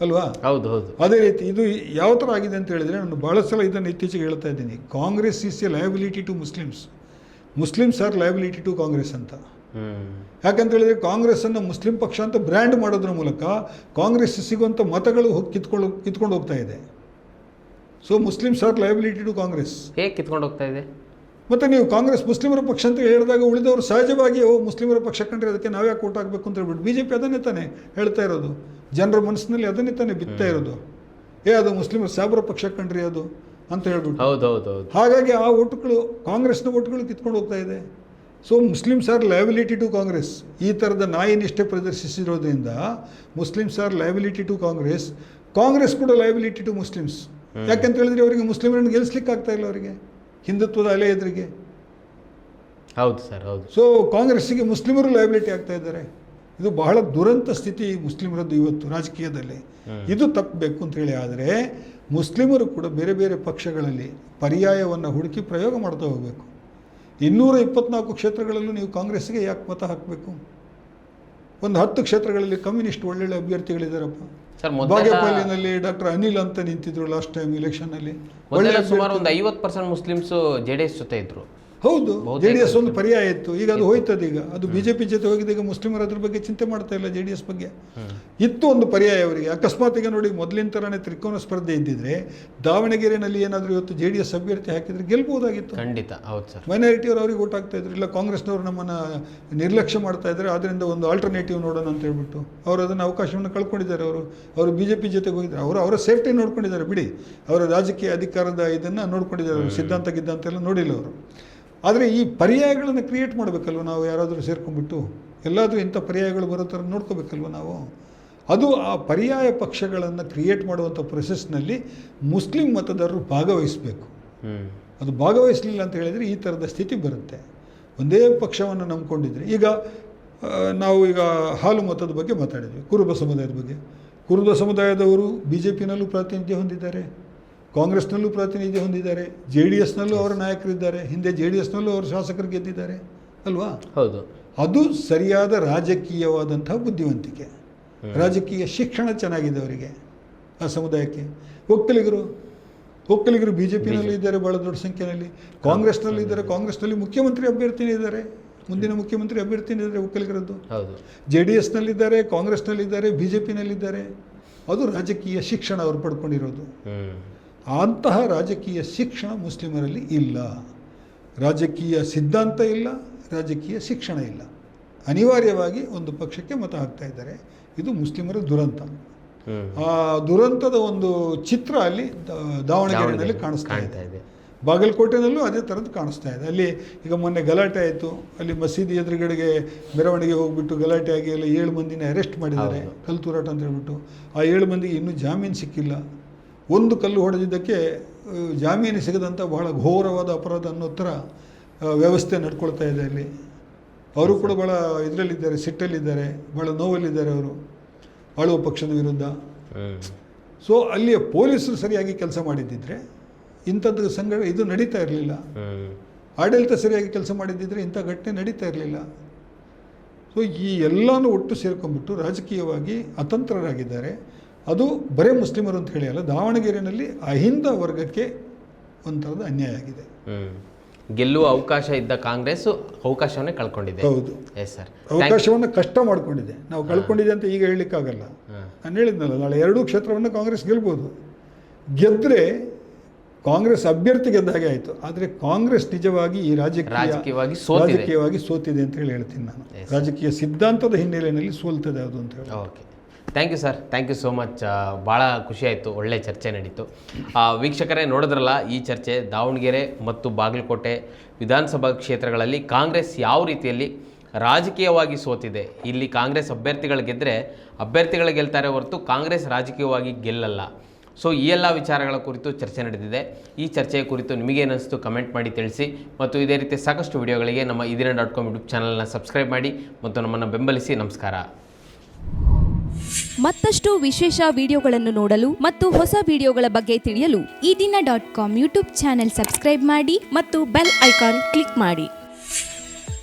ಅಲ್ವಾ. ಹೌದು ಹೌದು. ಅದೇ ರೀತಿ ಇದು ಯಾವ ಥರ ಆಗಿದೆ ಅಂತ ಹೇಳಿದರೆ, ನಾನು ಭಾಳ ಸಲ ಇದನ್ನು ಇತ್ತೀಚೆಗೆ ಹೇಳ್ತಾ ಇದ್ದೀನಿ, Congress is a liability to Muslims are liability to Congress ಅಂತ. ಯಾಕಂತ ಹೇಳಿದರೆ ಕಾಂಗ್ರೆಸ್ಸನ್ನು ಮುಸ್ಲಿಂ ಪಕ್ಷ ಅಂತ ಬ್ರ್ಯಾಂಡ್ ಮಾಡೋದ್ರ ಮೂಲಕ ಕಾಂಗ್ರೆಸ್ ಸಿಗುವಂಥ ಮತಗಳು ಕಿತ್ಕೊಂಡು ಹೋಗ್ತಾ ಇದೆ. So Muslims are liability to Congress. ಹೇಗೆ ಕಿತ್ಕೊಂಡು ಹೋಗ್ತಾ ಇದೆ? ಮತ್ತು ನೀವು ಕಾಂಗ್ರೆಸ್ ಮುಸ್ಲಿಮರ ಪಕ್ಷ ಅಂತ ಹೇಳಿದಾಗ ಉಳಿದವರು ಸಹಜವಾಗಿ ಮುಸ್ಲಿಮರ ಪಕ್ಷ ಕಂಡ್ರೆ ಅದಕ್ಕೆ ನಾವ್ಯಾಕೆ ಓಟ್ ಹಾಕಬೇಕು ಅಂತ ಹೇಳ್ಬಿಟ್ಟು ಬಿ ಜೆ ಪಿ ಅದನ್ನೇ ತಾನೇ ಹೇಳ್ತಾ ಇರೋದು, ಜನರ ಮನಸ್ಸಿನಲ್ಲಿ ಅದನ್ನೇ ತಾನೇ ಬಿತ್ತಾ ಇರೋದು. ಅದು ಮುಸ್ಲಿಮರ ಸಾಬ್ರ ಪಕ್ಷ ಕಂಡ್ರಿ ಅದು ಅಂತ ಹೇಳ್ಬಿಟ್ಟು. ಹೌದೌದು. ಹಾಗಾಗಿ ಆ ಓಟುಗಳು ಕಾಂಗ್ರೆಸ್ನ ಓಟುಗಳು ಕಿತ್ಕೊಂಡು ಹೋಗ್ತಾ ಇದೆ. So Muslims are liability to Congress. ಈ ಥರದ ನಾಯಿ ನಿಷ್ಠೆ ಪ್ರದರ್ಶಿಸಿರೋದ್ರಿಂದ Muslims are liability to Congress, Congress ಕೂಡ ಲಯಬಿಲಿಟಿ ಟು ಮುಸ್ಲಿಮ್ಸ್. ಯಾಕಂತ ಹೇಳಿದ್ರೆ ಅವರಿಗೆ ಮುಸ್ಲಿಮರನ್ನು ಗೆಲ್ಲಿಸ್ಲಿಕ್ಕೆ ಆಗ್ತಾ ಇಲ್ಲ, ಅವರಿಗೆ ಹಿಂದುತ್ವದ ಅಲೆ ಎದುರಿಗೆ. ಹೌದು ಸರ್, ಹೌದು. ಸೊ ಕಾಂಗ್ರೆಸ್ಸಿಗೆ ಮುಸ್ಲಿಮರು ಲಯಬಿಲಿಟಿ ಆಗ್ತಾ ಇದ್ದಾರೆ. ಇದು ಬಹಳ ದುರಂತ ಸ್ಥಿತಿ ಮುಸ್ಲಿಮರದ್ದು ಇವತ್ತು ರಾಜಕೀಯದಲ್ಲಿ. ಇದು ತಪ್ಪಬೇಕು ಅಂತೇಳಿ. ಆದರೆ ಮುಸ್ಲಿಮರು ಕೂಡ ಬೇರೆ ಬೇರೆ ಪಕ್ಷಗಳಲ್ಲಿ ಪರ್ಯಾಯವನ್ನು ಹುಡುಕಿ ಪ್ರಯೋಗ ಮಾಡ್ತಾ ಹೋಗಬೇಕು. 224 ಕ್ಷೇತ್ರಗಳಲ್ಲೂ ನೀವು ಕಾಂಗ್ರೆಸ್ಸಿಗೆ ಯಾಕೆ ಮತ ಹಾಕಬೇಕು? ಒಂದು 10 ಕ್ಷೇತ್ರಗಳಲ್ಲಿ ಕಮ್ಯುನಿಸ್ಟ್ ಒಳ್ಳೊಳ್ಳೆ ಅಭ್ಯರ್ಥಿಗಳಿದ್ದಾರಪ್ಪ. ಬಾಗೇಪಲ್ಲಿನಲ್ಲಿ ಡಾಕ್ಟರ್ ಅನಿಲ್ ಅಂತ ನಿಂತಿದ್ರು ಲಾಸ್ಟ್ ಟೈಮ್ ಎಲೆಕ್ಷನ್ನಲ್ಲಿ. ಸುಮಾರು ಒಂದು 50% ಮುಸ್ಲಿಮ್ಸ್ JDS ಜೊತೆ ಇದ್ರು. ಹೌದು, JDS ಒಂದು ಪರ್ಯಾಯ ಇತ್ತು. ಈಗ ಅದು ಹೋಯ್ತದೆ. ಈಗ ಅದು BJP ಜೊತೆ ಹೋಗಿದೆ. ಈಗ ಮುಸ್ಲಿಮರು ಅದ್ರ ಬಗ್ಗೆ ಚಿಂತೆ ಮಾಡ್ತಾ ಇಲ್ಲ. JDS ಬಗ್ಗೆ ಇತ್ತು ಒಂದು ಪರ್ಯಾಯ ಅವರಿಗೆ. ಅಕಸ್ಮಾತ್ ಈಗ ನೋಡಿ, ಮೊದಲಿನ ಥರನೇ ತ್ರಿಕೋನ ಸ್ಪರ್ಧೆ ಇದ್ದಿದ್ರೆ ದಾವಣಗೆರೆಯಲ್ಲಿ ಏನಾದರೂ ಇವತ್ತು JDS ಅಭ್ಯರ್ಥಿ ಹಾಕಿದ್ರೆ ಗೆಲ್ಬಹುದಾಗಿತ್ತು. ಖಂಡಿತ. ಹೌದು ಸರ್. ಮೈನಾರಿಟಿಯವರು ಅವ್ರಿಗೆ ಓಟ್ ಆಗ್ತಾ ಇದ್ರು. ಇಲ್ಲ ಕಾಂಗ್ರೆಸ್ನವರು ನಮ್ಮನ್ನು ನಿರ್ಲಕ್ಷ್ಯ ಮಾಡ್ತಾ ಇದ್ದಾರೆ, ಆದ್ದರಿಂದ ಒಂದು ಆಲ್ಟರ್ನೇಟಿವ್ ನೋಡೋಣ ಅಂತ ಹೇಳ್ಬಿಟ್ಟು ಅವರು ಅದನ್ನು ಅವಕಾಶವನ್ನು ಕಳ್ಕೊಂಡಿದ್ದಾರೆ. ಅವರು BJP ಜೊತೆಗೆ ಹೋಗಿದ್ದಾರೆ. ಅವರ ಸೇಫ್ಟಿ ನೋಡ್ಕೊಂಡಿದ್ದಾರೆ ಬಿಡಿ. ಅವರ ರಾಜಕೀಯ ಅಧಿಕಾರದ ಇದನ್ನು ನೋಡ್ಕೊಂಡಿದ್ದಾರೆ. ಅವರು ಸಿದ್ಧಾಂತ ಎಲ್ಲ ನೋಡಿಲ್ಲ ಅವರು. ಆದರೆ ಈ ಪರ್ಯಾಯಗಳನ್ನು ಕ್ರಿಯೇಟ್ ಮಾಡಬೇಕಲ್ವ ನಾವು, ಯಾರಾದರೂ ಸೇರ್ಕೊಂಡ್ಬಿಟ್ಟು ಎಲ್ಲಾದರೂ ಇಂಥ ಪರ್ಯಾಯಗಳು ಬರೋ ಥರ ನೋಡ್ಕೋಬೇಕಲ್ವ ನಾವು. ಅದು ಆ ಪರ್ಯಾಯ ಪಕ್ಷಗಳನ್ನು ಕ್ರಿಯೇಟ್ ಮಾಡುವಂಥ ಪ್ರೊಸೆಸ್ನಲ್ಲಿ ಮುಸ್ಲಿಂ ಮತದಾರರು ಭಾಗವಹಿಸಬೇಕು. ಅದು ಭಾಗವಹಿಸಲಿಲ್ಲ ಅಂತ ಹೇಳಿದರೆ ಈ ಥರದ ಸ್ಥಿತಿ ಬರುತ್ತೆ. ಒಂದೇ ಪಕ್ಷವನ್ನು ನಂಬ್ಕೊಂಡಿದ್ರೆ. ಈಗ ನಾವು ಹಾಲು ಮತದ ಬಗ್ಗೆ ಮಾತಾಡಿದ್ವಿ, ಕುರುಬ ಸಮುದಾಯದ ಬಗ್ಗೆ. ಕುರುಬ ಸಮುದಾಯದವರು BJPನಲ್ಲೂ ಪ್ರಾತಿನಿಧ್ಯ ಹೊಂದಿದ್ದಾರೆ, ಕಾಂಗ್ರೆಸ್ನಲ್ಲೂ ಪ್ರಾತಿನಿಧ್ಯ ಹೊಂದಿದ್ದಾರೆ, JDSನಲ್ಲೂ ಅವರ ನಾಯಕರಿದ್ದಾರೆ, ಹಿಂದೆ JDSನಲ್ಲೂ ಅವರು ಶಾಸಕರು ಗೆದ್ದಿದ್ದಾರೆ ಅಲ್ವಾ? ಹೌದು. ಅದು ಸರಿಯಾದ ರಾಜಕೀಯವಾದಂತಹ ಬುದ್ಧಿವಂತಿಕೆ, ರಾಜಕೀಯ ಶಿಕ್ಷಣ ಚೆನ್ನಾಗಿದೆ ಅವರಿಗೆ, ಆ ಸಮುದಾಯಕ್ಕೆ. ಒಕ್ಕಲಿಗರು BJPನಲ್ಲೂ ಇದ್ದಾರೆ ಭಾಳ ದೊಡ್ಡ ಸಂಖ್ಯೆಯಲ್ಲಿ, ಕಾಂಗ್ರೆಸ್ನಲ್ಲೂ ಇದ್ದಾರೆ. ಕಾಂಗ್ರೆಸ್ನಲ್ಲಿ ಮುಖ್ಯಮಂತ್ರಿ ಅಭ್ಯರ್ಥಿನೇ ಇದ್ದಾರೆ, ಮುಂದಿನ ಮುಖ್ಯಮಂತ್ರಿ ಅಭ್ಯರ್ಥಿನೇ ಇದ್ದಾರೆ ಒಕ್ಕಲಿಗರದ್ದು. JDSನಲ್ಲಿದ್ದಾರೆ, ಕಾಂಗ್ರೆಸ್ನಲ್ಲಿದ್ದಾರೆ, BJPನಲ್ಲಿದ್ದಾರೆ. ಅದು ರಾಜಕೀಯ ಶಿಕ್ಷಣ ಅವರು ಪಡ್ಕೊಂಡಿರೋದು. ಅಂತಹ ರಾಜಕೀಯ ಶಿಕ್ಷಣ ಮುಸ್ಲಿಮರಲ್ಲಿ ಇಲ್ಲ. ರಾಜಕೀಯ ಸಿದ್ಧಾಂತ ಇಲ್ಲ, ರಾಜಕೀಯ ಶಿಕ್ಷಣ ಇಲ್ಲ. ಅನಿವಾರ್ಯವಾಗಿ ಒಂದು ಪಕ್ಷಕ್ಕೆ ಮತ ಹಾಕ್ತಾ ಇದ್ದಾರೆ. ಇದು ಮುಸ್ಲಿಮರ ದುರಂತ. ಆ ದುರಂತದ ಒಂದು ಚಿತ್ರ ಅಲ್ಲಿ ದಾವಣಗೆರೆಯಲ್ಲಿ ಕಾಣಿಸ್ತಾ ಇದೆ. ಬಾಗಲಕೋಟೆನಲ್ಲೂ ಅದೇ ಥರದ್ದು ಕಾಣಿಸ್ತಾ ಇದೆ. ಅಲ್ಲಿ ಈಗ ಮೊನ್ನೆ ಗಲಾಟೆ ಆಯಿತು. ಅಲ್ಲಿ ಮಸೀದಿ ಎದುರುಗಡೆಗೆ ಮೆರವಣಿಗೆ ಹೋಗ್ಬಿಟ್ಟು ಗಲಾಟೆ ಆಗಿ ಎಲ್ಲ 7 ಮಂದಿನ ಅರೆಸ್ಟ್ ಮಾಡಿದ್ದಾರೆ, ಕಲ್ಲು ತೂರಾಟ ಅಂತ ಹೇಳ್ಬಿಟ್ಟು. ಆ 7 ಮಂದಿಗೆ ಇನ್ನೂ ಜಾಮೀನು ಸಿಕ್ಕಿಲ್ಲ. ಒಂದು ಕಲ್ಲು ಹೊಡೆದಿದ್ದಕ್ಕೆ ಜಾಮೀನು ಸಿಗದಂಥ ಬಹಳ ಘೋರವಾದ ಅಪರಾಧ ಅನ್ನೋ ಥರ ವ್ಯವಸ್ಥೆ ನಡ್ಕೊಳ್ತಾ ಇದೆ ಅಲ್ಲಿ. ಅವರು ಕೂಡ ಭಾಳ ಇದರಲ್ಲಿದ್ದಾರೆ, ಸಿಟ್ಟಲ್ಲಿದ್ದಾರೆ, ಭಾಳ ನೋವಲ್ಲಿದ್ದಾರೆ ಅವರು ಆಳುವ ಪಕ್ಷದ ವಿರುದ್ಧ. ಸೊ ಅಲ್ಲಿಯ ಪೊಲೀಸರು ಸರಿಯಾಗಿ ಕೆಲಸ ಮಾಡಿದ್ದಿದ್ರೆ ಇಂಥದ್ದು ಇದು ನಡೀತಾ ಇರಲಿಲ್ಲ. ಆಡಳಿತ ಸರಿಯಾಗಿ ಕೆಲಸ ಮಾಡಿದ್ದಿದ್ರೆ ಇಂಥ ಘಟನೆ ನಡೀತಾ ಇರಲಿಲ್ಲ. ಸೊ ಈ ಎಲ್ಲನೂ ಒಟ್ಟು ಸೇರ್ಕೊಂಡ್ಬಿಟ್ಟು ರಾಜಕೀಯವಾಗಿ ಅತಂತ್ರರಾಗಿದ್ದಾರೆ. ಅದು ಬರೇ ಮುಸ್ಲಿಮರು ಅಂತ ಹೇಳಿ ಅಲ್ಲ, ದಾವಣಗೆರೆಯಲ್ಲಿ ಅಹಿಂದ ವರ್ಗಕ್ಕೆ ಒಂಥರದ ಅನ್ಯಾಯ ಆಗಿದೆ. ಗೆಲ್ಲುವ ಅವಕಾಶ ಇದ್ದ ಕಾಂಗ್ರೆಸ್ ಅವಕಾಶವನ್ನೇ ಕಳ್ಕೊಂಡಿದೆ. ಹೌದು ಸರ್, ಅವಕಾಶವನ್ನು ಕಷ್ಟ ಮಾಡ್ಕೊಂಡಿದೆ. ನಾವು ಕಳ್ಕೊಂಡಿದೆ ಅಂತ ಈಗ ಹೇಳಲಿಕ್ಕಾಗಲ್ಲ. ನಾನು ಹೇಳಿದ್ನಲ್ಲ, ನಾಳೆ 2 ಕ್ಷೇತ್ರವನ್ನು ಕಾಂಗ್ರೆಸ್ ಗೆಲ್ಬೋದು. ಗೆದ್ದರೆ ಕಾಂಗ್ರೆಸ್ ಅಭ್ಯರ್ಥಿ ಗೆದ್ದ ಹಾಗೆ ಆಯಿತು. ಆದರೆ ಕಾಂಗ್ರೆಸ್ ನಿಜವಾಗಿ ಈ ರಾಜಕೀಯವಾಗಿ ಸೋತಿದೆ ಅಂತ ಹೇಳ್ತೀನಿ ನಾನು. ರಾಜಕೀಯ ಸಿದ್ಧಾಂತದ ಹಿನ್ನೆಲೆಯಲ್ಲಿ ಸೋಲ್ತದೆ ಅದು ಅಂತ ಹೇಳಿ. Okay, thank you sir, thank you so much. ಭಾಳ ಖುಷಿಯಾಯಿತು, ಒಳ್ಳೆ ಚರ್ಚೆ ನಡೀತು. ವೀಕ್ಷಕರೇ ನೋಡಿದ್ರಲ್ಲ ಈ ಚರ್ಚೆ. ದಾವಣಗೆರೆ ಮತ್ತು ಬಾಗಲಕೋಟೆ ವಿಧಾನಸಭಾ ಕ್ಷೇತ್ರಗಳಲ್ಲಿ ಕಾಂಗ್ರೆಸ್ ಯಾವ ರೀತಿಯಲ್ಲಿ ರಾಜಕೀಯವಾಗಿ ಸೋತಿದೆ. ಇಲ್ಲಿ ಕಾಂಗ್ರೆಸ್ ಅಭ್ಯರ್ಥಿಗಳು ಗೆದ್ದರೆ ಅಭ್ಯರ್ಥಿಗಳು ಗೆಲ್ತಾರೆ ಹೊರತು ಕಾಂಗ್ರೆಸ್ ರಾಜಕೀಯವಾಗಿ ಗೆಲ್ಲಲ್ಲ. ಸೊ ಈ ಎಲ್ಲ ವಿಚಾರಗಳ ಕುರಿತು ಚರ್ಚೆ ನಡೆದಿದೆ. ಈ ಚರ್ಚೆಯ ಕುರಿತು ನಿಮಗೇನಿಸ್ತು ಕಮೆಂಟ್ ಮಾಡಿ ತಿಳಿಸಿ. ಮತ್ತು ಇದೇ ರೀತಿ ಸಾಕಷ್ಟು ವಿಡಿಯೋಗಳಿಗೆ ನಮ್ಮ ಇದೀನ.com ಯೂಟ್ಯೂಬ್ ಚಾನಲ್ನ ಸಬ್ಸ್ಕ್ರೈಬ್ ಮಾಡಿ ಮತ್ತು ನಮ್ಮನ್ನು ಬೆಂಬಲಿಸಿ. ನಮಸ್ಕಾರ. ಮತ್ತಷ್ಟು ವಿಶೇಷ ವಿಡಿಯೋಗಳನ್ನು ನೋಡಲು ಮತ್ತು ಹೊಸ ವಿಡಿಯೋಗಳ ಬಗ್ಗೆ ತಿಳಿಯಲು ಇದೀನ.com ಯೂಟ್ಯೂಬ್ ಚಾನೆಲ್ ಸಬ್ಸ್ಕ್ರೈಬ್ ಮಾಡಿ ಮತ್ತು ಬೆಲ್ ಐಕಾನ್ ಕ್ಲಿಕ್ ಮಾಡಿ.